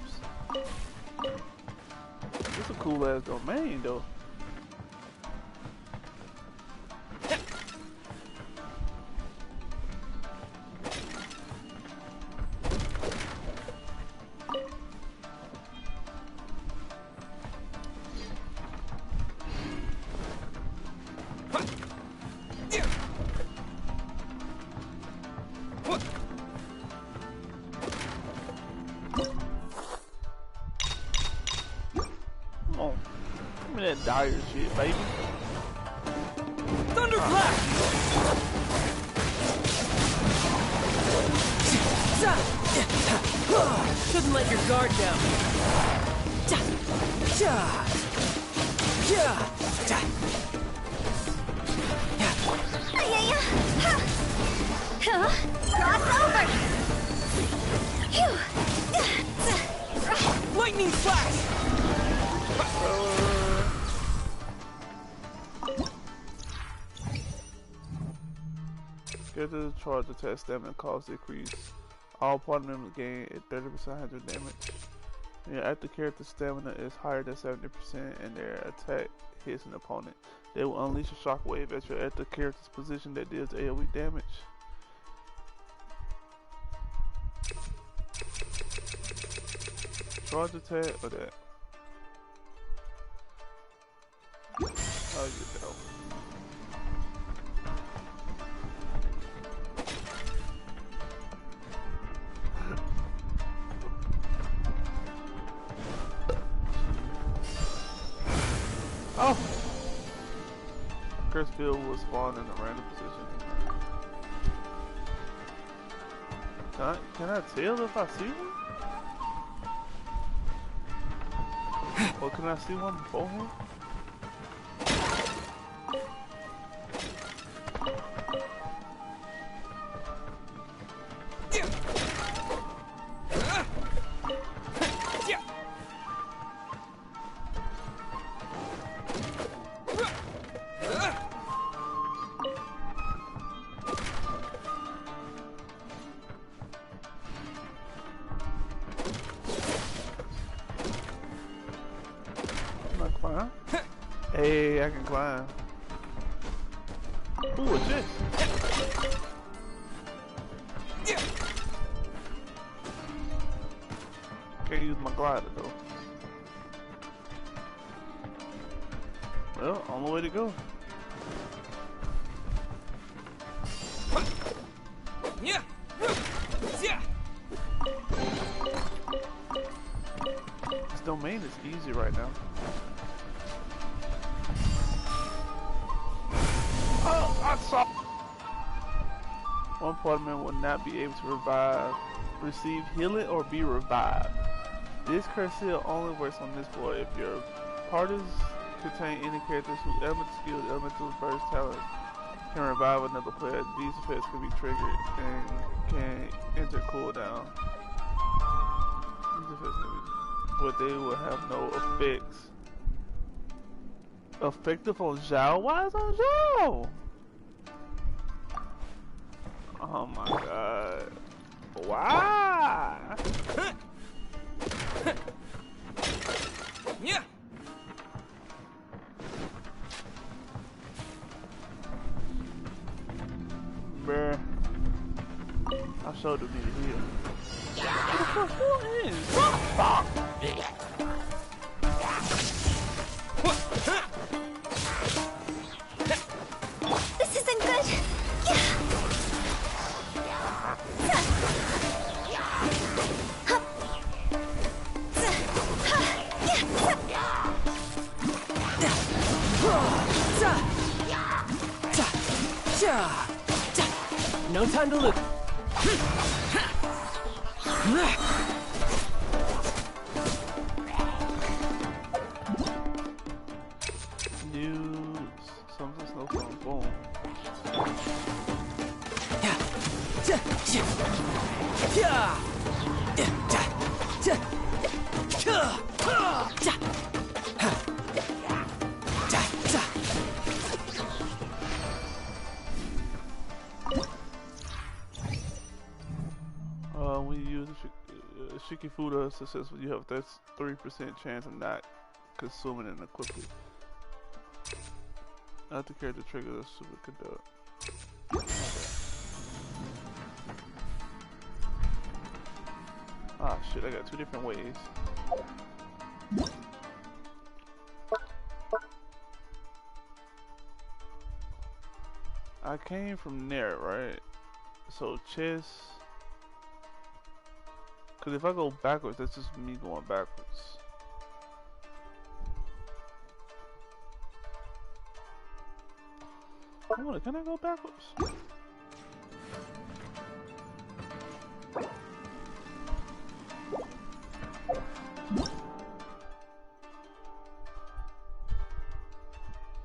A: This is a cool ass domain though. Dire shit, baby.
J: Thunderclap! Shouldn't let your guard down.
C: Cross over!
J: Lightning flash!
A: Character charge attack stamina cost decrease. All party members gain a 30% 100 damage. When your active character stamina is higher than 70% and their attack hits an opponent, they will unleash a shockwave at your active character's position that deals AoE damage. Charge attack or that? I'll get that one. Oh! Curse field will spawn in a random position. Can I tell if I see one? Or can I see one beforehand? Hey, I can climb. Ooh, what's this? Can't use my glider though. Well, only way to go. This domain is easy right now. Oh, I saw. One party member will not be able to receive healing or be revived. This curse seal only works on this board if your parties contain any characters whose elemental skills, elemental burst talents can revive another player. These effects can be triggered and can enter cooldown. These effects can be, but they will have no effects. Effective on Zhao? Why is on Zhao? Oh my god. Why?
J: Yeah.
A: Bruh. I sure do need to heal. What the fuck? Who is? Fuck!
B: This isn't good.
J: No time to lose.
A: Use something snow phone. Boom. When you use Shikifuda successful, you have that 3% chance of not consuming it quickly. Not the character triggers a superconduct. Ah shit, I got 2 different ways. I came from there, right? So chess. Cause if I go backwards, that's just me going backwards. Hold on, can I go backwards?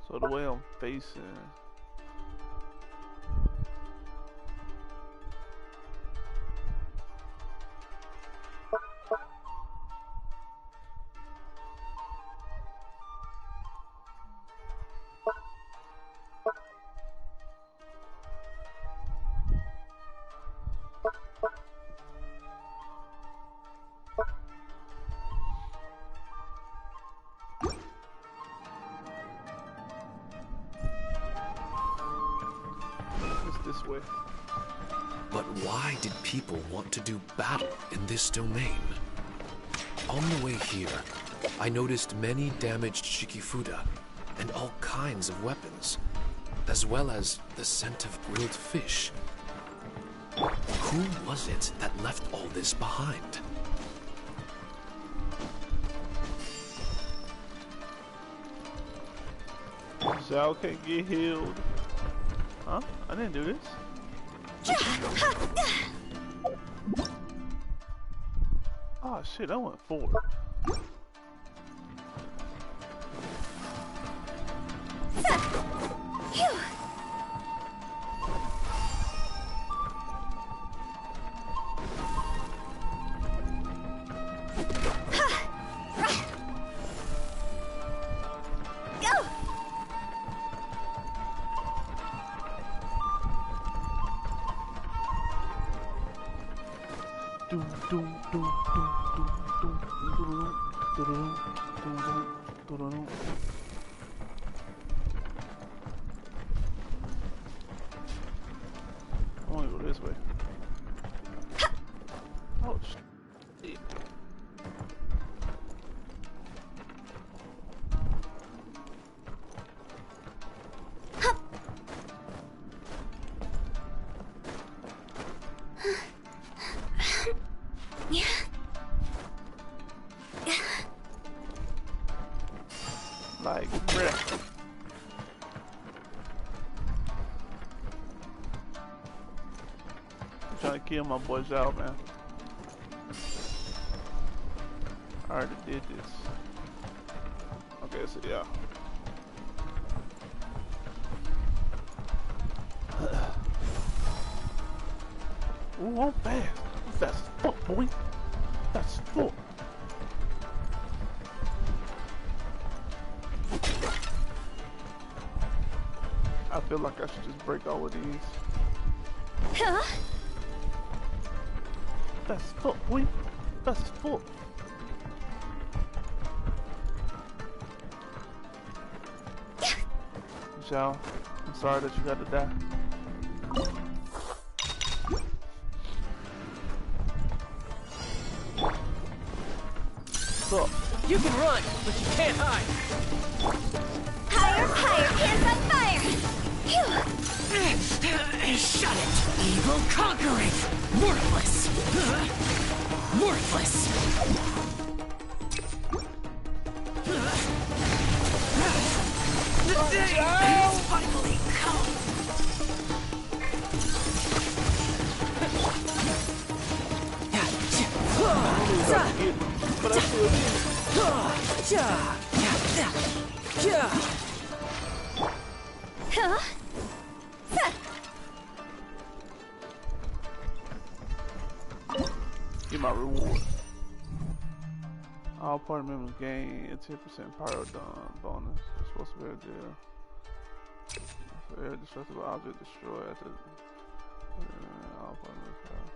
A: So the way I'm facing. This way.
I: But why did people want to do battle in this domain? On the way here, I noticed many damaged Shikifuda and all kinds of weapons, as well as the scent of grilled fish. Who was it that left all this behind?
A: Zhao can't get healed. Huh? I didn't do this. Oh shit, I went forward. I want to go this way. Oh shit. Like, bruh. I'm trying to kill my boy Zhao, man. I already did this. Okay, so yeah. Ooh, I'm fast. I'm fast as fuck, boy. Fast as fuck. I feel like I should just break all of these.
B: Huh?
A: That's fuck, boy. That's fuck. Zhao, I'm sorry that you had to die. What's up?
J: You can run, but you can't hide.
C: Higher, higher, hands on fire! Phew.
K: Shut it! Evil, conquer it! Worthless! Worthless! The day has finally come!
A: But I still need.
C: Huh?
A: Get my reward. All party members gain a 10% pyro bonus. It's supposed to be a deal. For every destructible object destroyed after all party members have.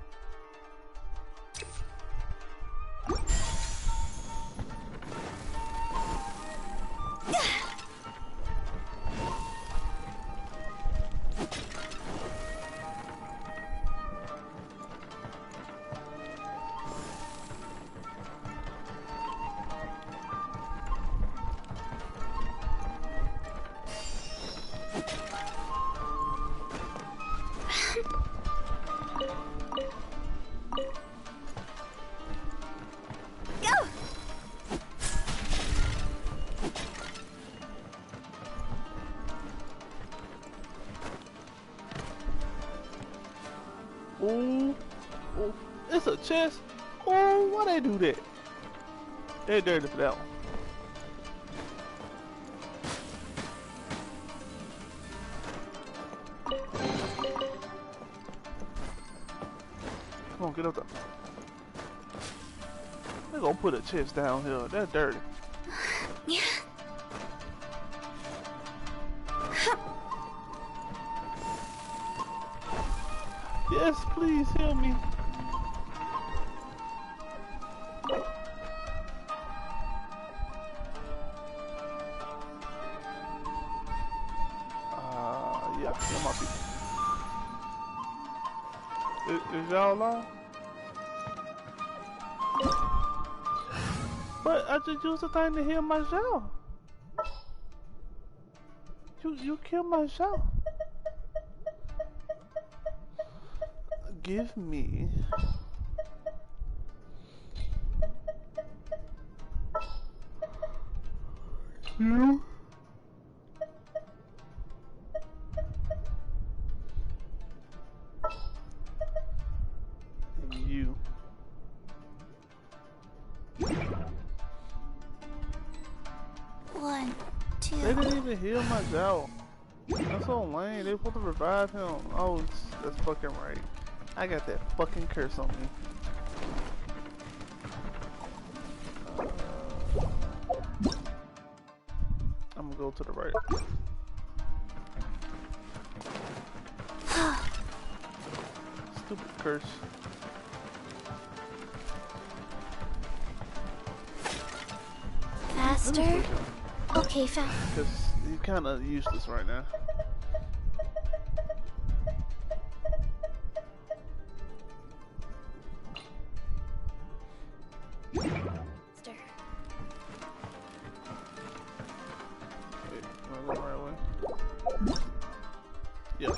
A: Ooh, ooh, it's a chest. Oh, why they do that? They dirty for that one. Come on, get up there. They gonna put a chest down here. That's dirty.
C: Yeah.
A: Yes, please heal me. Yeah, heal my people. Is y'all alive? But I just used the thing to heal myself. You killed myself. Give me you and you.
B: One, two.
A: They didn't even heal myself. That's so lame. They supposed to revive him. Oh, that's fucking right. I got that fucking curse on me. I'm gonna go to the right. Stupid curse.
B: Faster? Okay, fast.
A: Because he's kind of useless right now.
C: Stir.
A: Wait, am I going the right way? Yeah.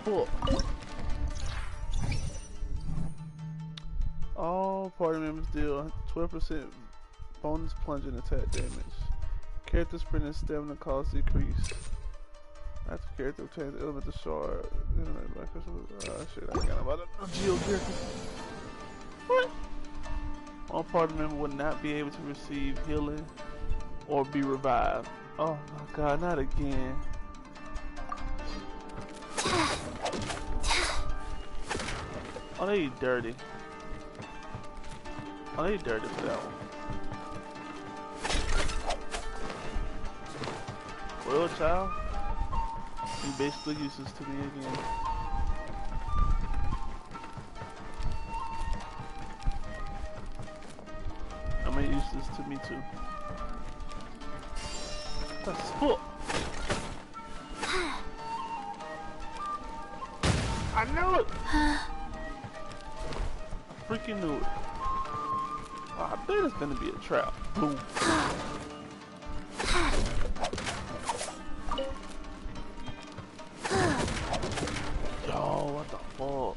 A: Cool. All party members deal 12% bonus plunging attack damage. Character sprint and stamina cost decrease. After character obtains the element of shard. Shit, I got about a geo character. What? All party member would not be able to receive healing or be revived. Oh my god, not again. Oh, they dirty. Oh, they dirty for that one. Well, child. He basically useless to me again. I mean, useless to me too. That's full. I knew it! I freaking knew it. Oh, I bet it's gonna be a trap. Boom. Yo, what the fuck?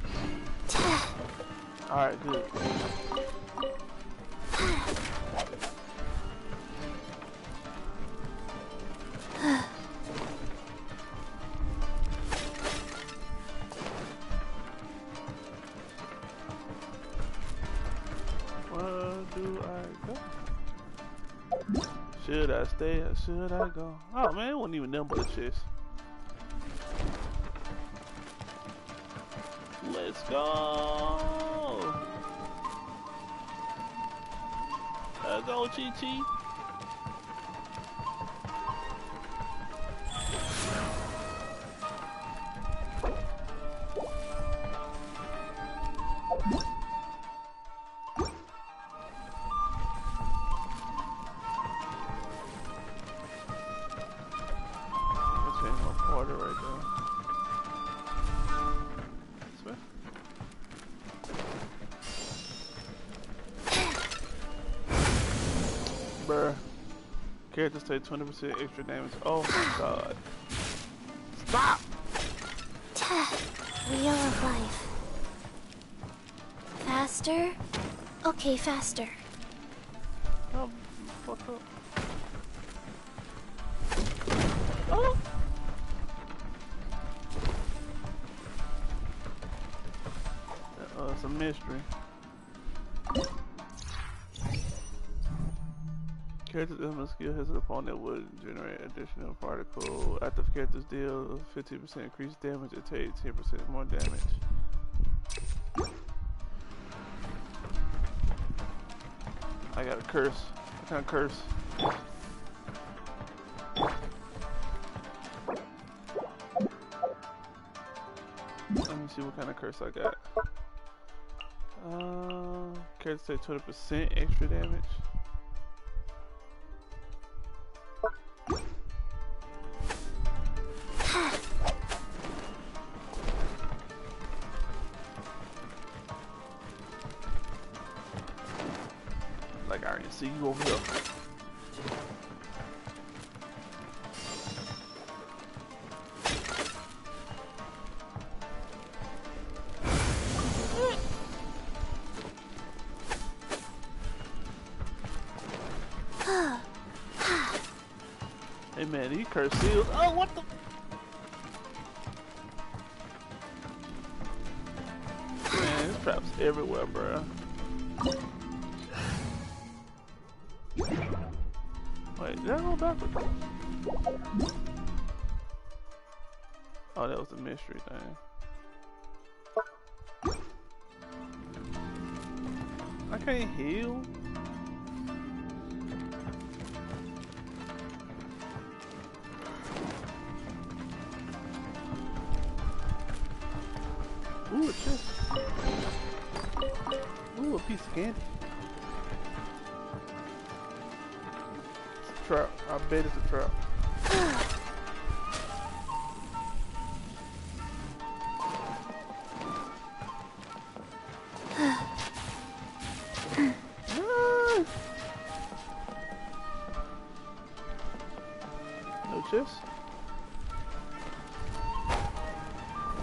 A: Alright, good. Should I stay or should I go? Oh man, it wasn't even them but a chest. Let's go! Let's go, Chi-Chi. Characters take 20% extra damage. Oh my god. Stop!
B: Wheel of life. Faster? Okay, faster.
A: Oh, fuck up. Oh! It's a mystery. Character's element skill has an opponent would generate additional particle. After the character's deal 15% increased damage, it takes 10% more damage. I got a curse. What kind of curse? Let me see what kind of curse I got. Characters take 20% extra damage. Like I already see you over here. Hey man, he curse seals. Oh, what the? Man, this trap's everywhere, bro. Wait, did I go backwards? Oh, that was the mystery thing. I can't heal. Ooh, a chest. Ooh, a piece of candy. It's a trap. I bet it's a trap. No chest?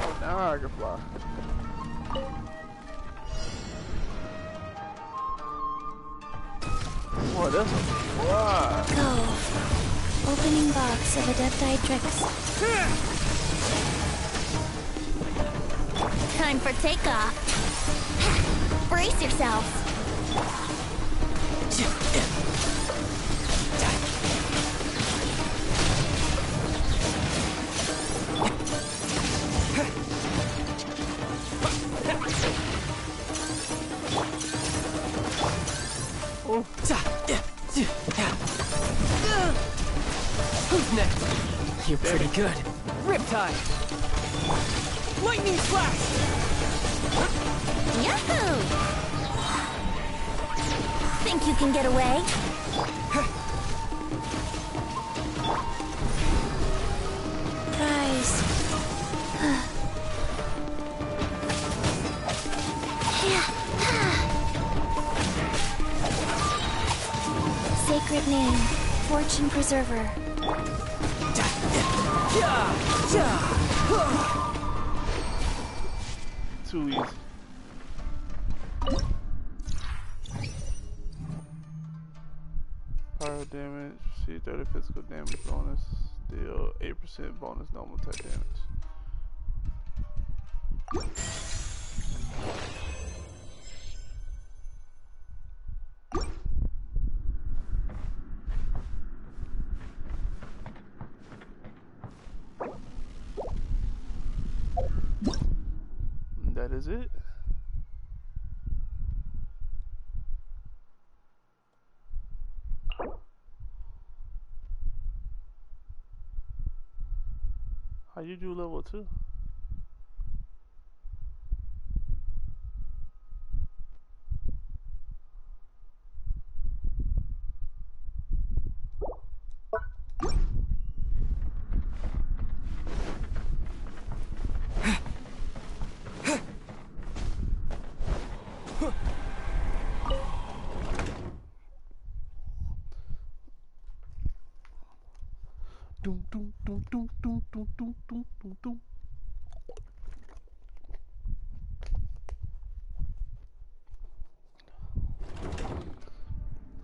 A: Oh, now I can fly. Boy, that's a lot.
B: Go. Opening box of Adepti tricks. Time for takeoff. Brace yourselves.
J: Who's next? You're pretty good. Riptide! Lightning Slash!
B: Yahoo! Think you can get away? Guys. Sacred name, Fortune Preserver.
A: Too easy. Power damage, see 30 physical damage bonus, deal 8% bonus normal type damage. That is it. How you do level 2? Doom, doom, doom, doom, doom, doom, doom, doom, doom, doom.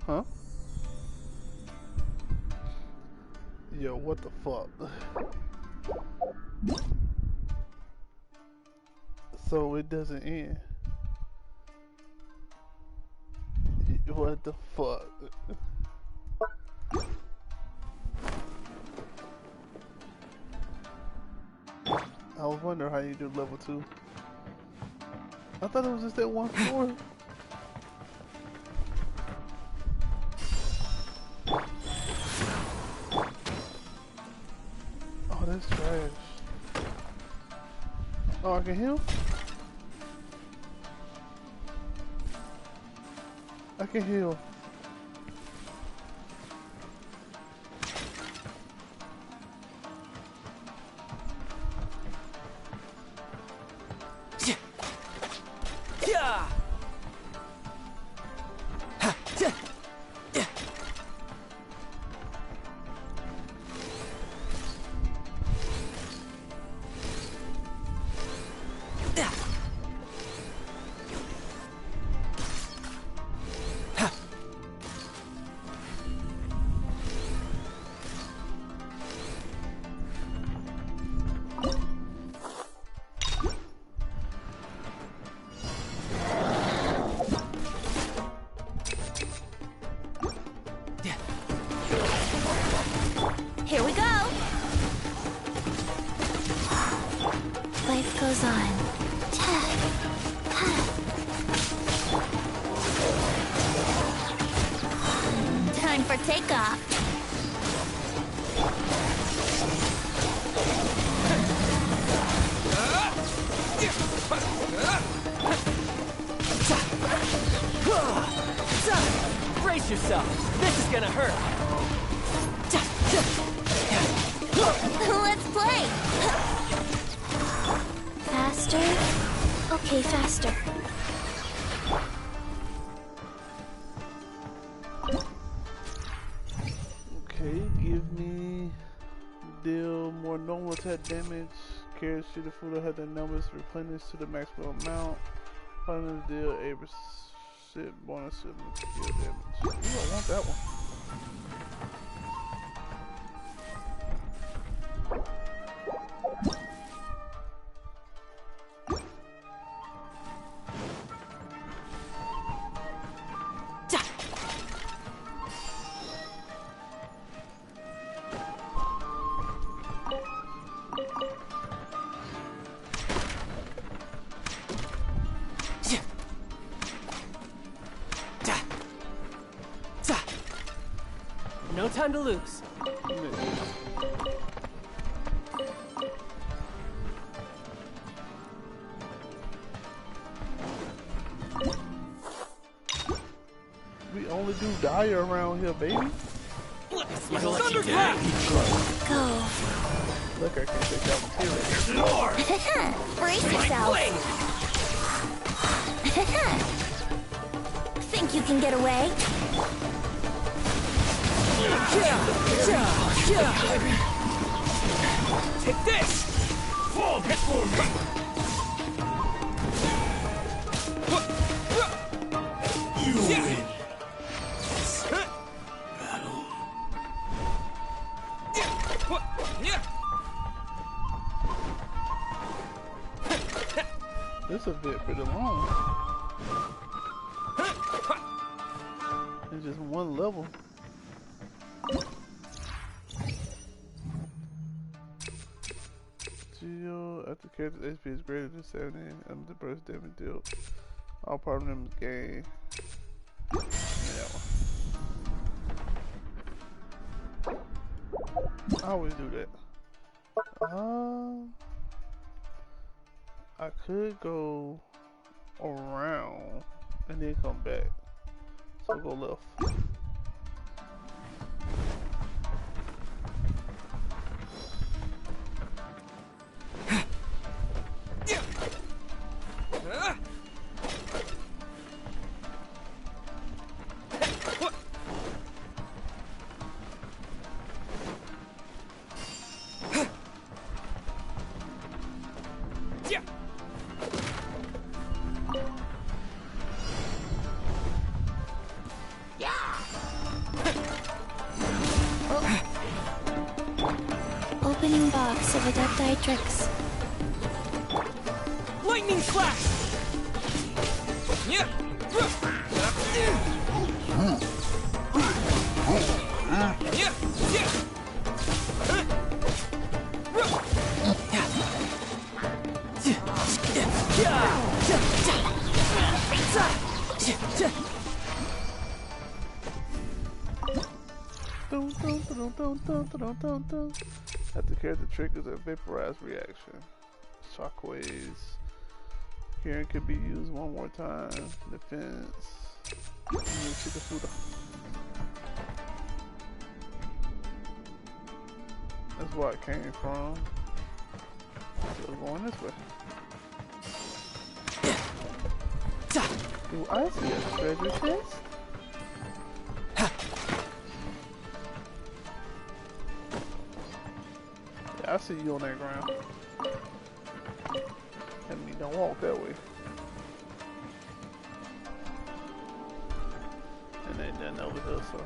A: Huh? Yo, what the fuck? So it doesn't end. What the fuck? I was wondering how you do level 2. I thought it was just that one floor. Oh, that's trash. Oh, I can heal? I can heal.
B: Here we go! Life goes on. Time for takeoff.
J: Brace yourself. This is gonna hurt.
B: Let's play! Faster? Okay, faster.
A: Okay, give me deal more normal attack damage. Carry shoot the food have their numbers replenished to the maximum amount. Partners deal 8% bonus to material damage. Ooh, I want that one.
J: No time to lose.
A: do die around here, baby.
K: Thunderclap!
B: Go.
A: Look, I can't take that one too.
B: Brace yourself. Think you can get away?
K: Take this! Fall before me! You win. Battle.
A: This a bit pretty long. It's just one level. Geo, after character's HP is greater than 70, and the burst damage dealt. All part of them gain. Yeah. I always do that. I could go around and then come back. So go left.
B: Opening box of Adepti tricks.
K: Lightning slash! Yeah!
A: After character triggers a vaporized reaction. Shockwaves. Hearing could be used one more time. Defense. That's where it came from. So going this way. Do I see a treasure chest? Yeah, I see you on that ground. And me don't walk that way. And ain't nothing over here, so.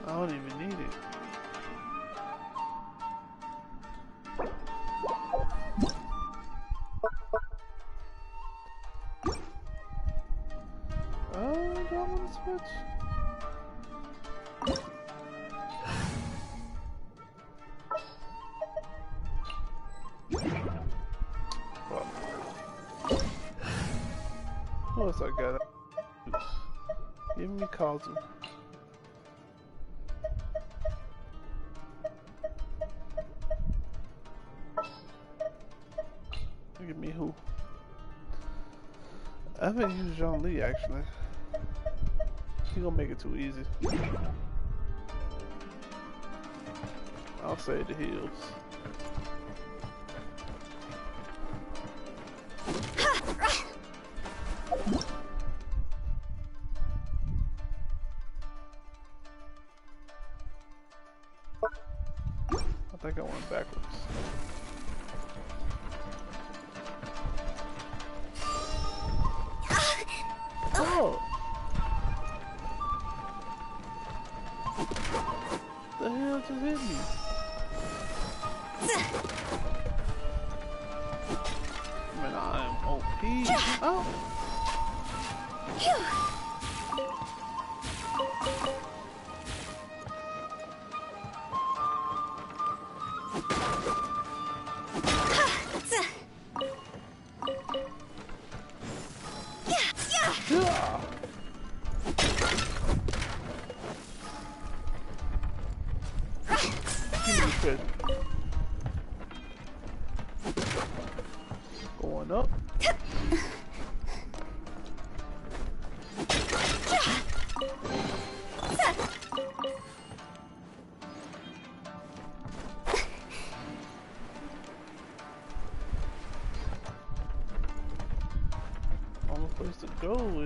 A: I don't even need it. Do I want to switch? Well, what else I got? Give me Kazu. Give me who? I haven't used Jean Lee actually. He gonna make it too easy. I'll save the heals. I think I went backwards. Oh! The hell just hit me? Man, I am OP. Oh!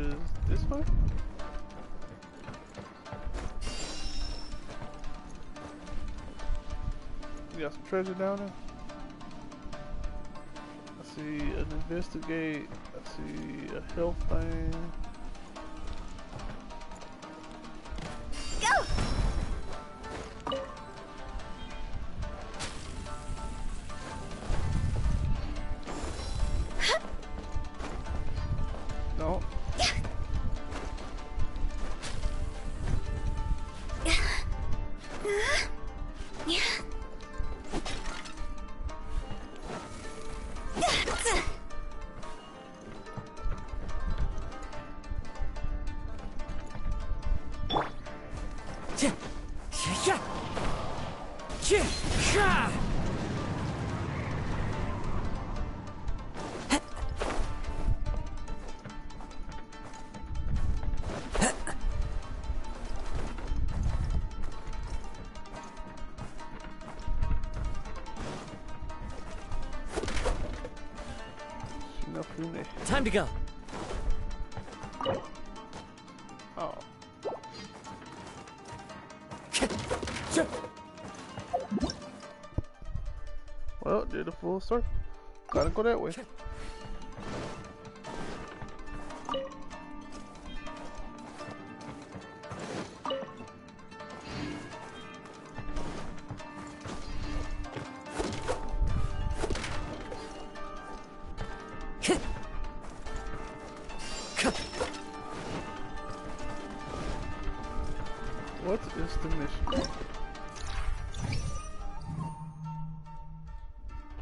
A: is this way? You got some treasure down there? I see an investigate. I see a health thing.
B: Go!
A: No.
J: Time to go.
A: Oh. Well, did a full circle. Gotta go that way. What is the mission?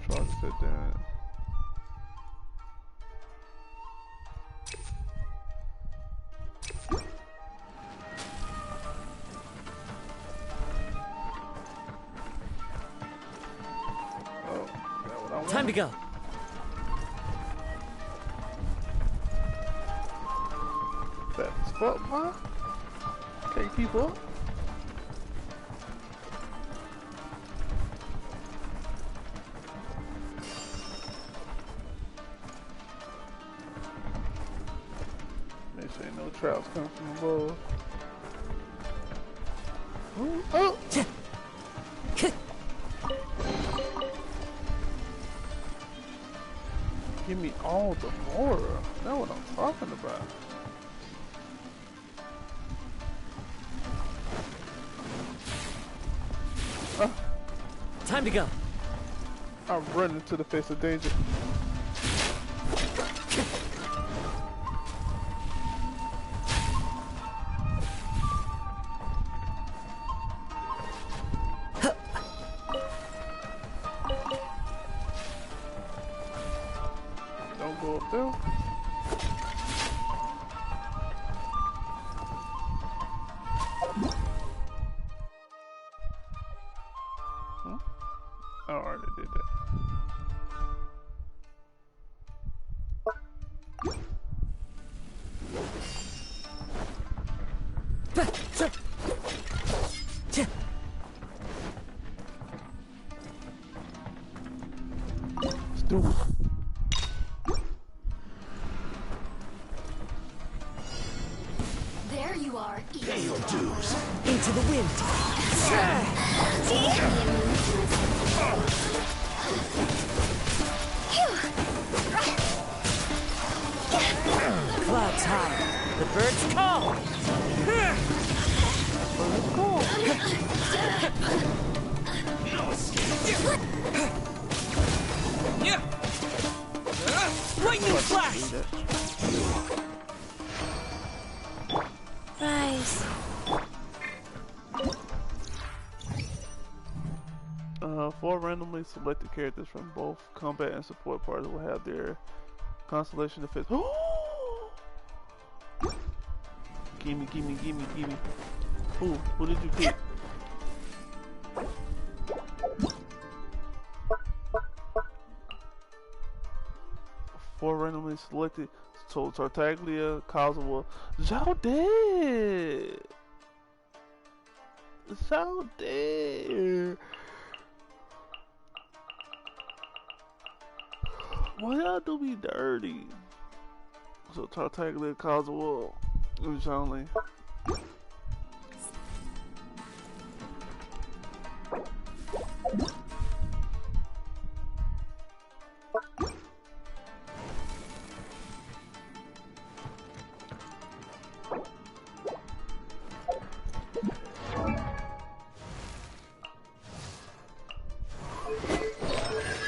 A: Try to sit down. Oh, that what I want.
J: Time to go.
A: That's fuck, huh? Can't keep up. Make sure ain't no traps coming from above. Ooh, oh! Give me all the more. That's what I'm talking about.
J: Time to go.
A: I'm running to the face of danger. Don't go up there. I already did that. Let's do it.
C: There you are.
K: Pay your dues.
J: Into the wind. Clouds high. The birds call.
K: No escape. Yeah.
J: Lightning flash.
B: Rise.
A: 4 randomly selected characters from both combat and support parties will have their constellation effects. Gimme, gimme, gimme, gimme. Who did you pick? Four randomly selected. So Tartaglia, Kazuha, Zhao dead. Zhao dead. Why y'all do me dirty? So Tartaglia cause a war. Which only.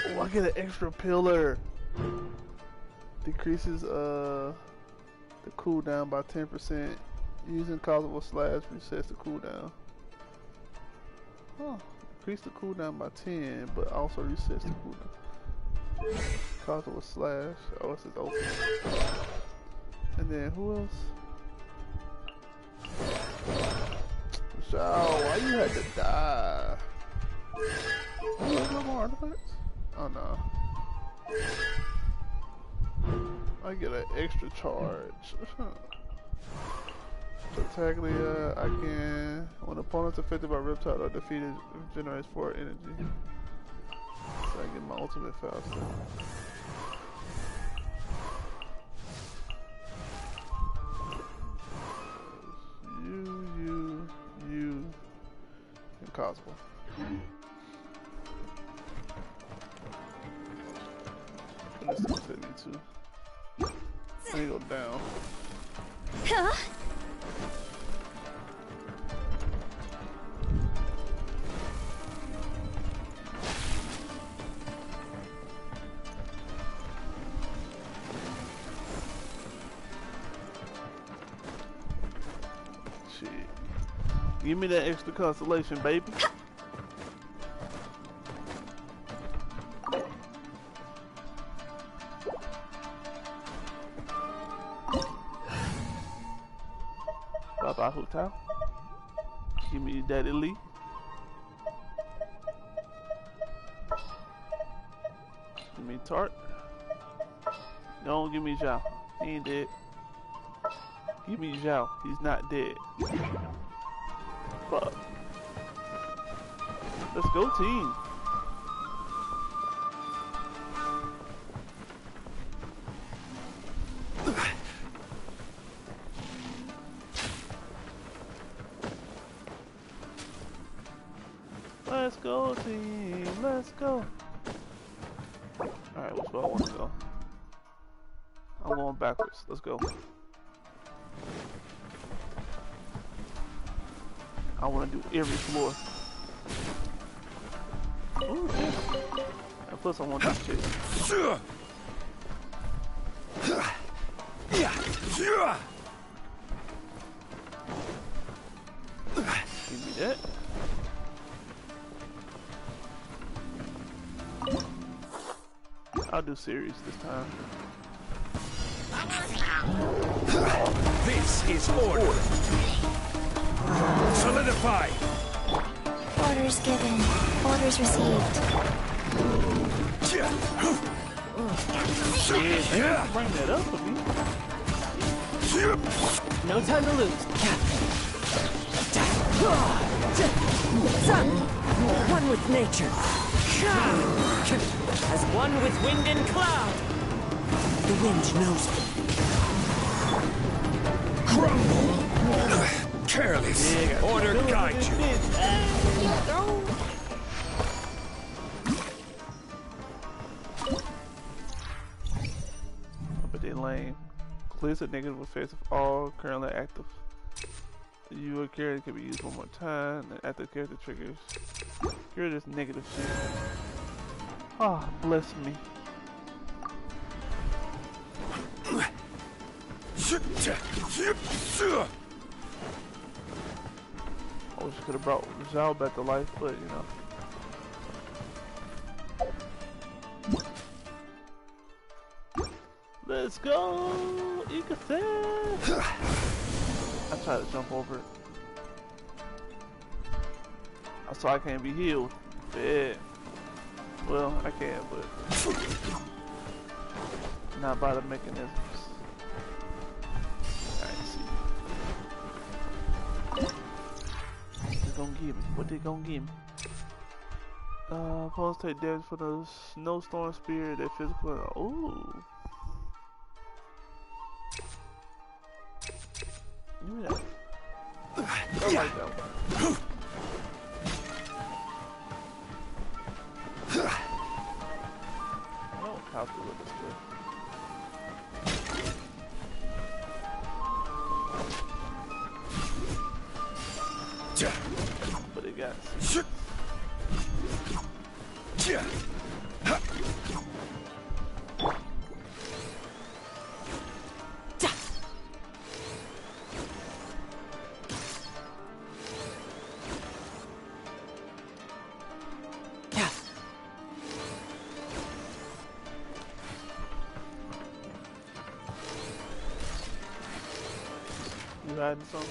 A: Oh, I get an extra pillar. Decreases the cooldown by 10%. Using causable slash resets the cooldown. Huh. Increase the cooldown by 10, but also resets the cooldown. Causable slash. Oh, it's his ultimate. And then who else? Shao, why you had to die? Oh, there's no more artifacts? Oh no. I get an extra charge. Tartaglia, I can, when opponents affected by Riptide or defeated, generates 4 energy. So I get my ultimate faster. You, and Cosmo. This will fit me too. Let me go down.
C: Huh?
A: Shit. Give me that extra constellation, baby. Baba Hotel. Give me Daddy Lee. Give me Tart. Don't give me Zhao. He ain't dead. Give me Zhao. He's not dead. Fuck. Let's go, team. Let's go, team. Let's go. Alright, which way I want to go? I'm going backwards. Let's go. I want to do every floor. Ooh, yeah. And plus, I want this shit. Give me that. I'll do series this time.
G: This is order. Solidify.
B: Orders given. Orders received.
A: Yeah, bring that up for me.
J: No time to lose, Captain. One with nature. As one with wind and cloud. The wind knows me.
G: Careless. Order guide you.
A: But they lame. Clears the negative effects of all currently active. Your character can be used one more time, and after character triggers, cure this negative shit. Ah, bless me. I wish I could have brought Zhao back to life, but you know. Let's go! Ikasen! I tried to jump over it. So I can't be healed. Yeah. Well, I can, but not by the mechanisms. I see. What they gonna give me? What they gonna give me? Opponents take damage for the snowstorm spear, their physical. Ooh. like that one. I don't have to with this good. But it got you hiding something?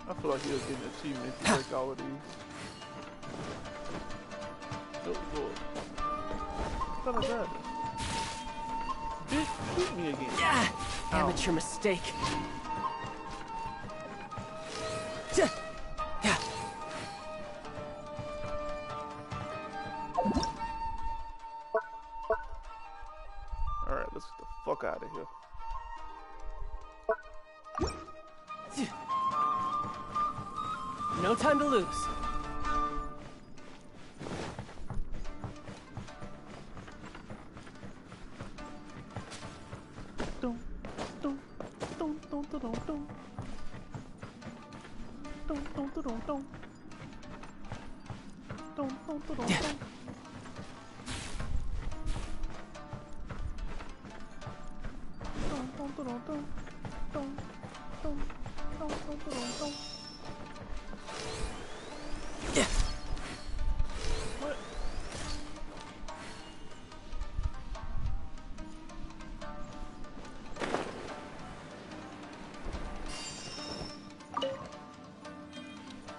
A: I feel like he'll get an achievement if you break all of these. Oh, Lord. I thought I grabbed it. Bitch, shoot me again.
J: Yeah.
A: Ow.
J: Amateur mistake. Yeah.
A: Alright, let's get the fuck out of here.
J: No time to lose.
A: Dum, dum, dum, dum, dum, dum, dum. Dum, dum, dum, dum, dum. Dum, dum, dum, dum, dum. Dum, dum, dum, dum, dum. Dum, dum, dum, dum, dum, dum. What?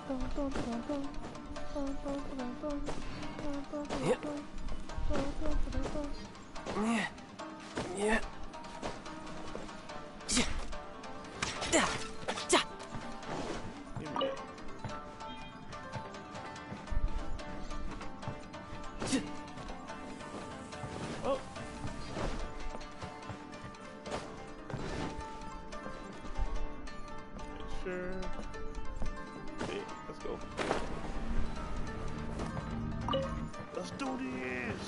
A: Dum, dum, dum, dum. Dum, dum, dum, dum. Dum, dum, dum,
J: Yep.
A: dum. Dum, dum, dum, dum.
J: Yeah. Yeah. Yeah. Yeah. Yeah.
A: Give me that. Oh. Make sure. Okay, let's go. Let's do this.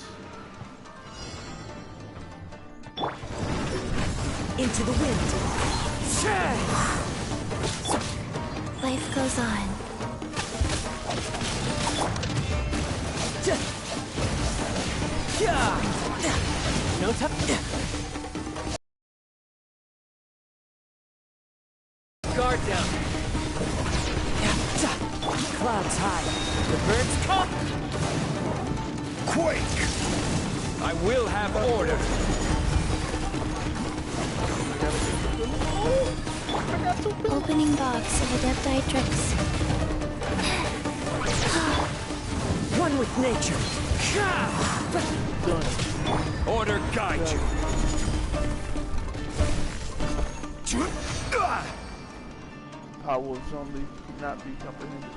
L: Into the wind.
B: Life goes on.
J: No time. Guard down. Clouds high. The birds come.
K: Quake!
H: I will have order.
B: Opening box of Adepti Tricks.
L: One with nature.
H: Order guide you.
A: Power of zombie cannot be comprehended.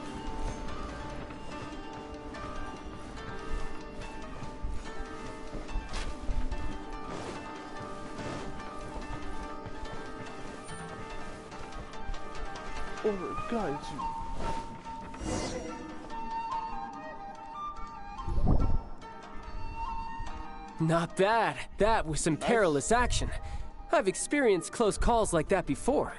A: Order guides you.
J: Not bad. That was some perilous action. I've experienced close calls like that before.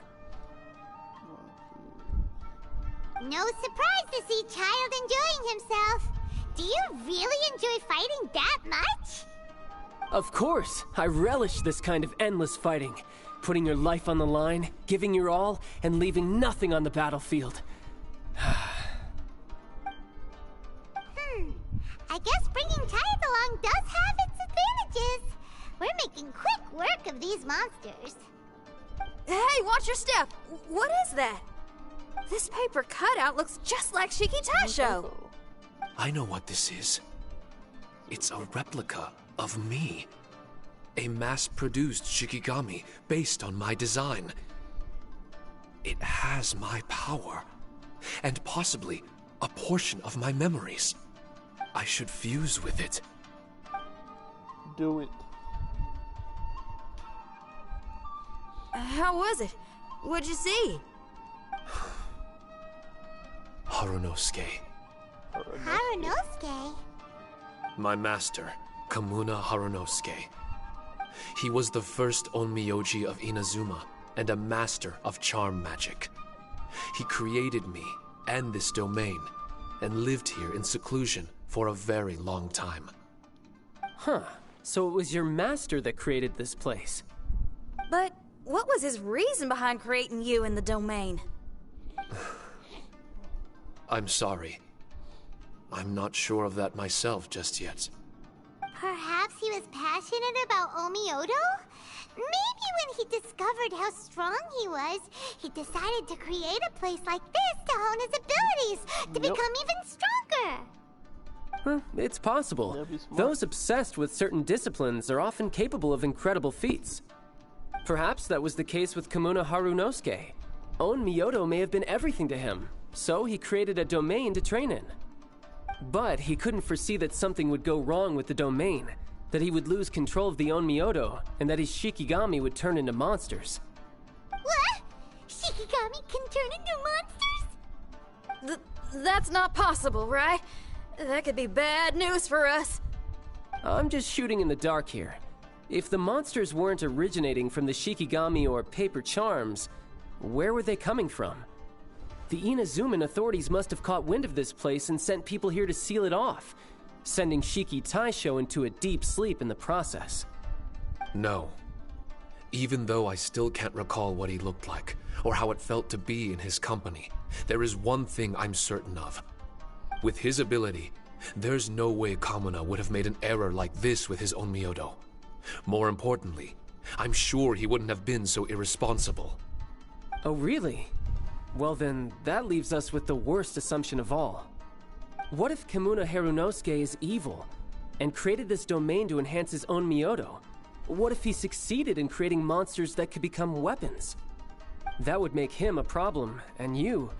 B: No surprise to see Child enjoying himself. Do you really enjoy fighting that much?
J: Of course, I relish this kind of endless fighting. Putting your life on the line, giving your all, and leaving nothing on the battlefield.
B: I guess bringing Child along does have its advantages. We're making quick work of these monsters.
C: Hey, watch your step! What is that? This paper cutout looks just like Shiki Taisho.
I: I know what this is. It's a replica of me. A mass-produced Shikigami based on my design. It has my power, and possibly a portion of my memories. I should fuse with it.
A: Do it.
C: How was it? What'd you see?
I: Harunosuke.
B: Harunosuke?
I: My master, Kamuna Harunosuke. He was the first Onmyoji of Inazuma and a master of charm magic. He created me and this domain and lived here in seclusion for a very long time.
J: Huh. So it was your master that created this place.
C: But what was his reason behind creating you in the domain?
I: I'm sorry. I'm not sure of that myself just yet.
B: Perhaps he was passionate about Omiodo? Maybe when he discovered how strong he was, he decided to create a place like this to hone his abilities, to become even stronger.
J: It's possible. Those obsessed with certain disciplines are often capable of incredible feats. Perhaps that was the case with Kamuna Harunosuke. Onmyodo may have been everything to him, so he created a domain to train in. But he couldn't foresee that something would go wrong with the domain, that he would lose control of the Onmyodo, and that his Shikigami would turn into monsters.
B: What? Shikigami can turn into monsters?
C: That's not possible, right? That could be bad news for us.
J: I'm just shooting in the dark here. If the monsters weren't originating from the Shikigami or paper charms, where were they coming from? The Inazuman authorities must have caught wind of this place and sent people here to seal it off, sending Shiki Taisho into a deep sleep in the process.
I: No. Even though I still can't recall what he looked like, or how it felt to be in his company, there is one thing I'm certain of. With his ability, there's no way Kamuna would have made an error like this with his Onmyodo. More importantly, I'm sure he wouldn't have been so irresponsible.
J: Oh, really? Well then, that leaves us with the worst assumption of all. What if Kamuna Harunosuke is evil, and created this domain to enhance his own Myoto? What if he succeeded in creating monsters that could become weapons? That would make him a problem, and you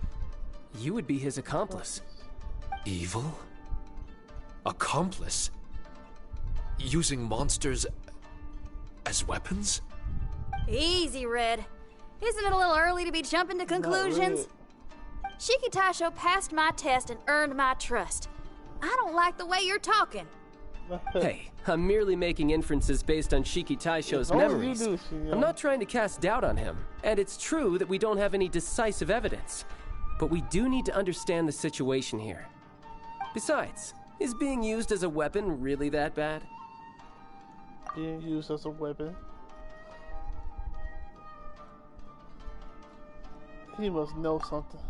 J: would be his accomplice.
I: Evil? Accomplice? Using monsters as weapons?
C: Easy, Red. Isn't it a little early to be jumping to conclusions? Shiki Taisho passed my test and earned my trust. I don't like the way you're talking.
J: Hey, I'm merely making inferences based on Shiki Taisho's memories. I'm not trying to cast doubt on him, and it's true that we don't have any decisive evidence. But we do need to understand the situation here. Besides, is being used as a weapon really that bad?
A: Being used as a weapon? He must know something.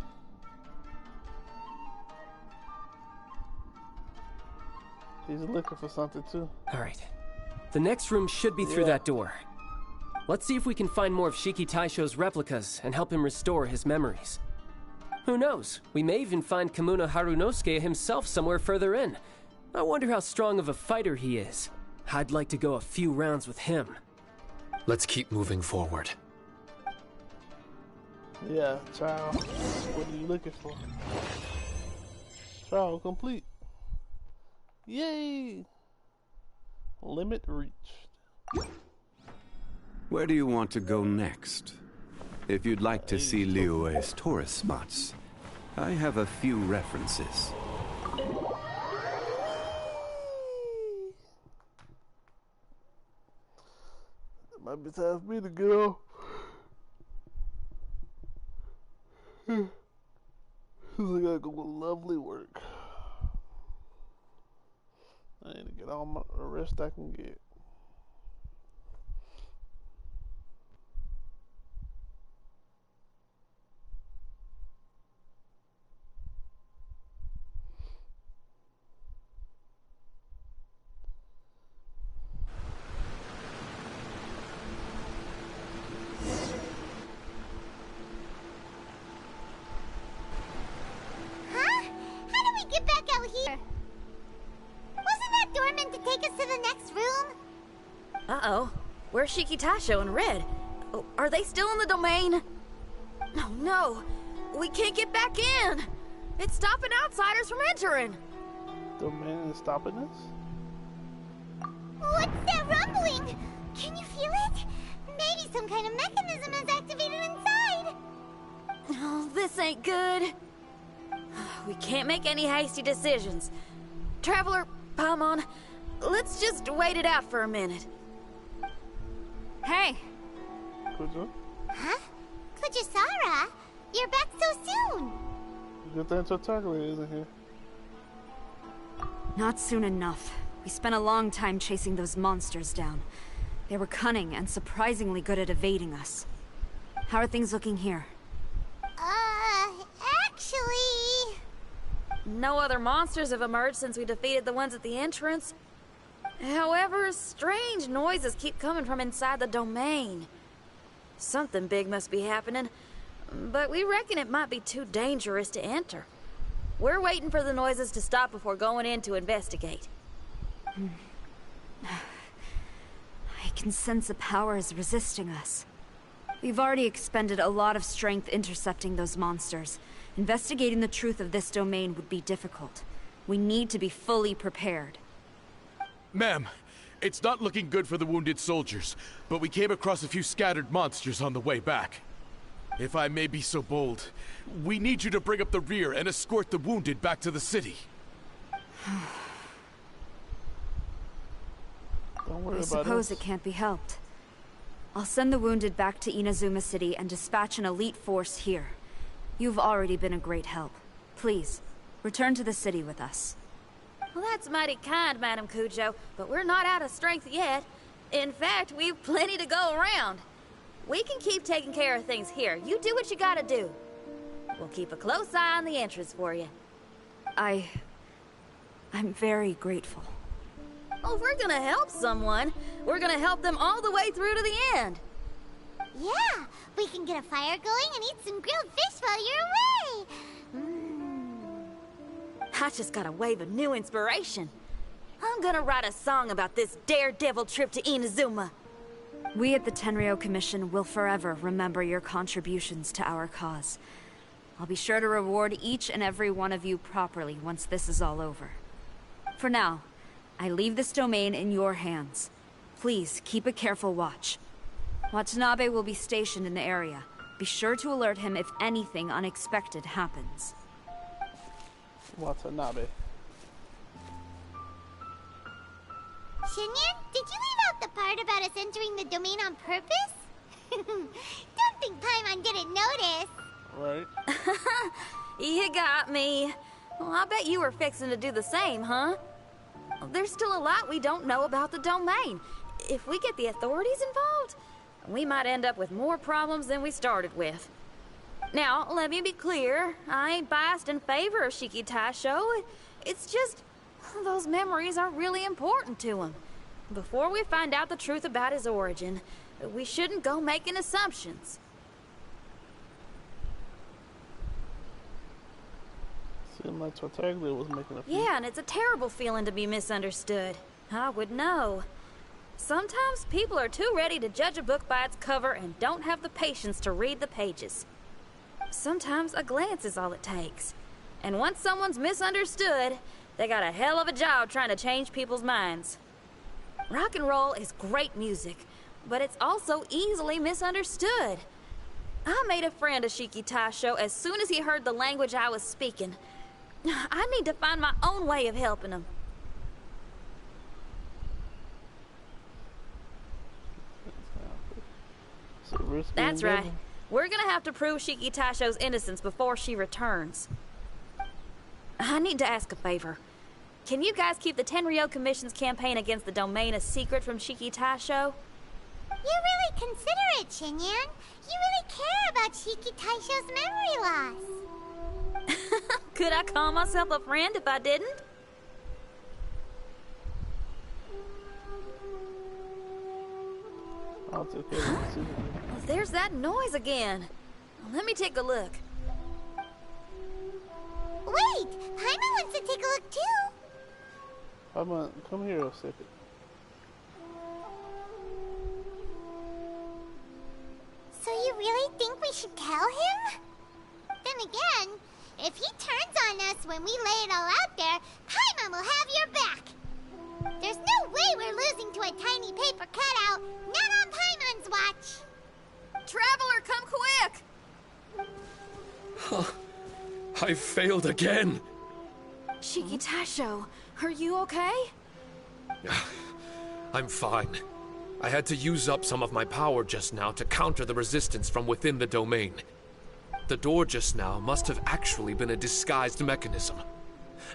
A: He's looking for something too.
J: Alright. The next room should be through that door. Let's see if we can find more of Shiki Taisho's replicas and help him restore his memories. Who knows? We may even find Kamuna Harunosuke himself somewhere further in. I wonder how strong of a fighter he is. I'd like to go a few rounds with him.
I: Let's keep moving forward.
A: Yeah, child. What are you looking for? Trial complete. Yay! Limit reached.
M: Where do you want to go next? If you'd like to see Liyue's tourist spots, I have a few references.
A: It might be time for me to go. I gotta go with lovely work. I need to get all the rest I can get.
C: Uh-oh. Where's Shiki Taisho and Red? Oh, are they still in the domain? Oh, no. We can't get back in. It's stopping outsiders from entering.
A: Domain is stopping us?
B: What's that rumbling? Can you feel it? Maybe some kind of mechanism is activated inside.
C: Oh, this ain't good. We can't make any hasty decisions. Traveler, Paimon, let's just wait it out for a minute.
E: Hey!
A: Kujo?
B: Huh? Kujisara? You're back so soon!
A: Good thing Tartaglia isn't here.
E: Not soon enough. We spent a long time chasing those monsters down. They were cunning and surprisingly good at evading us. How are things looking here?
B: Actually...
C: No other monsters have emerged since we defeated the ones at the entrance. However, strange noises keep coming from inside the domain. Something big must be happening, but we reckon it might be too dangerous to enter. We're waiting for the noises to stop before going in to investigate.
E: I can sense a power is resisting us. We've already expended a lot of strength intercepting those monsters. Investigating the truth of this domain would be difficult. We need to be fully prepared.
H: Ma'am, it's not looking good for the wounded soldiers, but we came across a few scattered monsters on the way back. If I may be so bold, we need you to bring up the rear and escort the wounded back to the city.
A: Don't worry
E: I
A: about
E: suppose
A: us.
E: it can't be helped. I'll send the wounded back to Inazuma City and dispatch an elite force here. You've already been a great help. Please, return to the city with us.
C: Well, that's mighty kind, Madam Kujo, but we're not out of strength yet. In fact, we've plenty to go around. We can keep taking care of things here. You do what you gotta do. We'll keep a close eye on the entrance for you.
E: I'm very grateful.
C: Oh, if we're gonna help someone, we're gonna help them all the way through to the end.
B: Yeah, we can get a fire going and eat some grilled fish while you're away.
C: I just got a wave of new inspiration. I'm gonna write a song about this daredevil trip to Inazuma.
E: We at the Tenryou Commission will forever remember your contributions to our cause. I'll be sure to reward each and every one of you properly once this is all over. For now, I leave this domain in your hands. Please keep a careful watch. Watanabe will be stationed in the area. Be sure to alert him if anything unexpected happens.
A: Watanabe.
B: Xinyan, did you leave out the part about us entering the domain on purpose? Don't think Paimon didn't notice.
A: Right.
C: You got me. Well, I bet you were fixing to do the same, huh? There's still a lot we don't know about the domain. If we get the authorities involved, we might end up with more problems than we started with. Now, let me be clear. I ain't biased in favor of Shiki Taisho. It's just, those memories are really important to him. Before we find out the truth about his origin, we shouldn't go making assumptions.
A: Seemed like Tartaglia was making a few.
C: Yeah, and it's a terrible feeling to be misunderstood. I would know. Sometimes people are too ready to judge a book by its cover and don't have the patience to read the pages. Sometimes a glance is all it takes. And once someone's misunderstood, they got a hell of a job trying to change people's minds. Rock and roll is great music, but it's also easily misunderstood. I made a friend of Shiki Taisho as soon as he heard the language I was speaking. I need to find my own way of helping him. That's right. We're gonna have to prove Shiki Taisho's innocence before she returns. I need to ask a favor. Can you guys keep the Tenryou Commission's campaign against the domain a secret from Shiki Taisho?
B: You're really considerate, Xinyan. You really care about Shiki Taisho's memory loss.
C: Could I call myself a friend if I didn't?
A: I'll take care of it specifically.
C: Well, there's that noise again. Let me take a look.
B: Wait! Paimon wants to take a look too!
A: Come here a second.
B: So you really think we should tell him? Then again, if he turns on us when we lay it all out there, Paimon will have your back! There's no way we're losing to a tiny paper cutout, not on Paimon's watch!
I: I failed again!
C: Shiki Taisho, are you okay?
I: I'm fine. I had to use up some of my power just now to counter the resistance from within the domain. The door just now must have actually been a disguised mechanism.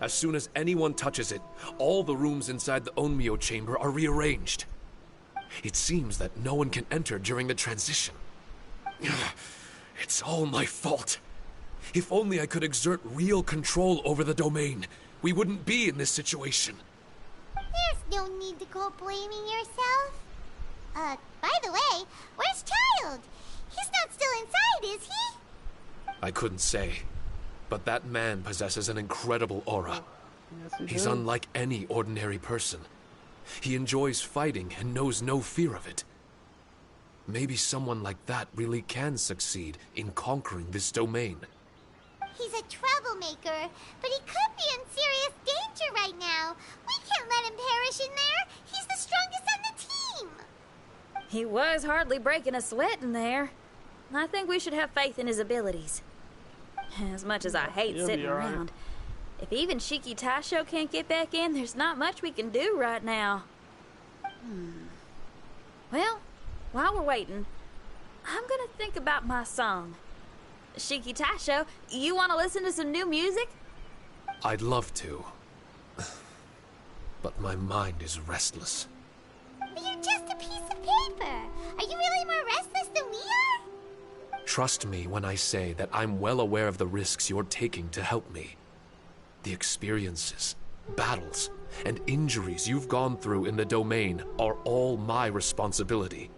I: As soon as anyone touches it, all the rooms inside the Onmyo chamber are rearranged. It seems that no one can enter during the transition. It's all my fault. If only I could exert real control over the domain, we wouldn't be in this situation.
B: There's no need to go blaming yourself. By the way, where's Child? He's not still inside, is he?
I: I couldn't say, but that man possesses an incredible aura.
A: Yes,
I: He's unlike any ordinary person. He enjoys fighting and knows no fear of it. Maybe someone like that really can succeed in conquering this domain.
B: He's a troublemaker, but he could be in serious danger right now. We can't let him perish in there. He's the strongest on the team.
C: He was hardly breaking a sweat in there. I think we should have faith in his abilities. As much as I hate
A: He'll
C: sitting
A: be all right.
C: around, if even Shiki Taisho can't get back in, there's not much we can do right now. Well, while we're waiting, I'm gonna think about my song. Shiki Taisho, you want to listen to some new music?
I: I'd love to. But my mind is restless.
B: But you're just a piece of paper. Are you really more restless than we are?
I: Trust me when I say that I'm well aware of the risks you're taking to help me. The experiences, battles, and injuries you've gone through in the domain are all my responsibility.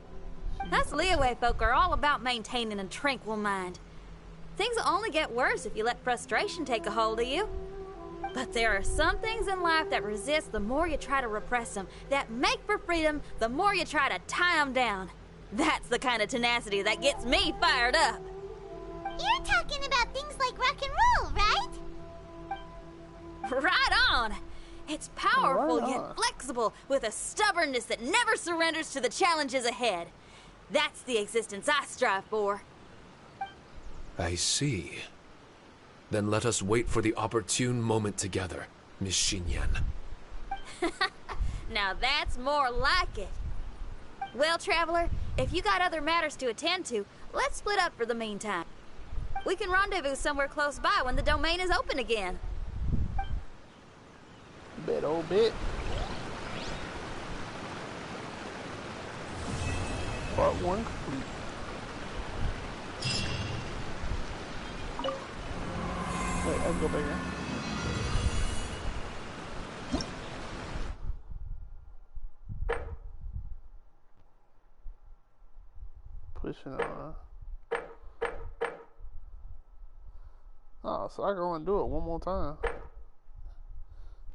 C: Us Liyue folk are all about maintaining a tranquil mind. Things will only get worse if you let frustration take a hold of you. But there are some things in life that resist the more you try to repress them, that make for freedom the more you try to tie them down. That's the kind of tenacity that gets me fired up.
B: You're talking about things like rock and roll, right?
C: Right on! It's powerful
A: Right
C: yet
A: on.
C: flexible, with a stubbornness that never surrenders to the challenges ahead. That's the existence I strive for.
I: I see. Then let us wait for the opportune moment together, Miss Xinyan.
C: Now that's more like it. Well, Traveler, if you got other matters to attend to, let's split up for the meantime. We can rendezvous somewhere close by when the domain is open again.
A: Bet, old bet. Part 1 complete. Wait, I can go back here. Pushing on. Oh, so I can only do it one more time.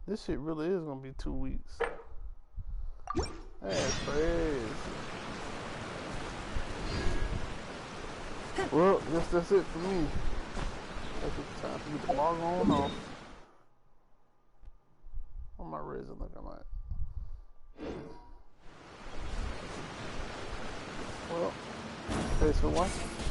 A: This shit really is gonna be 2 weeks. That's crazy. Well, guess that's it for me. That's time to get the log on off. What my resin looking like? Well, thanks for watching.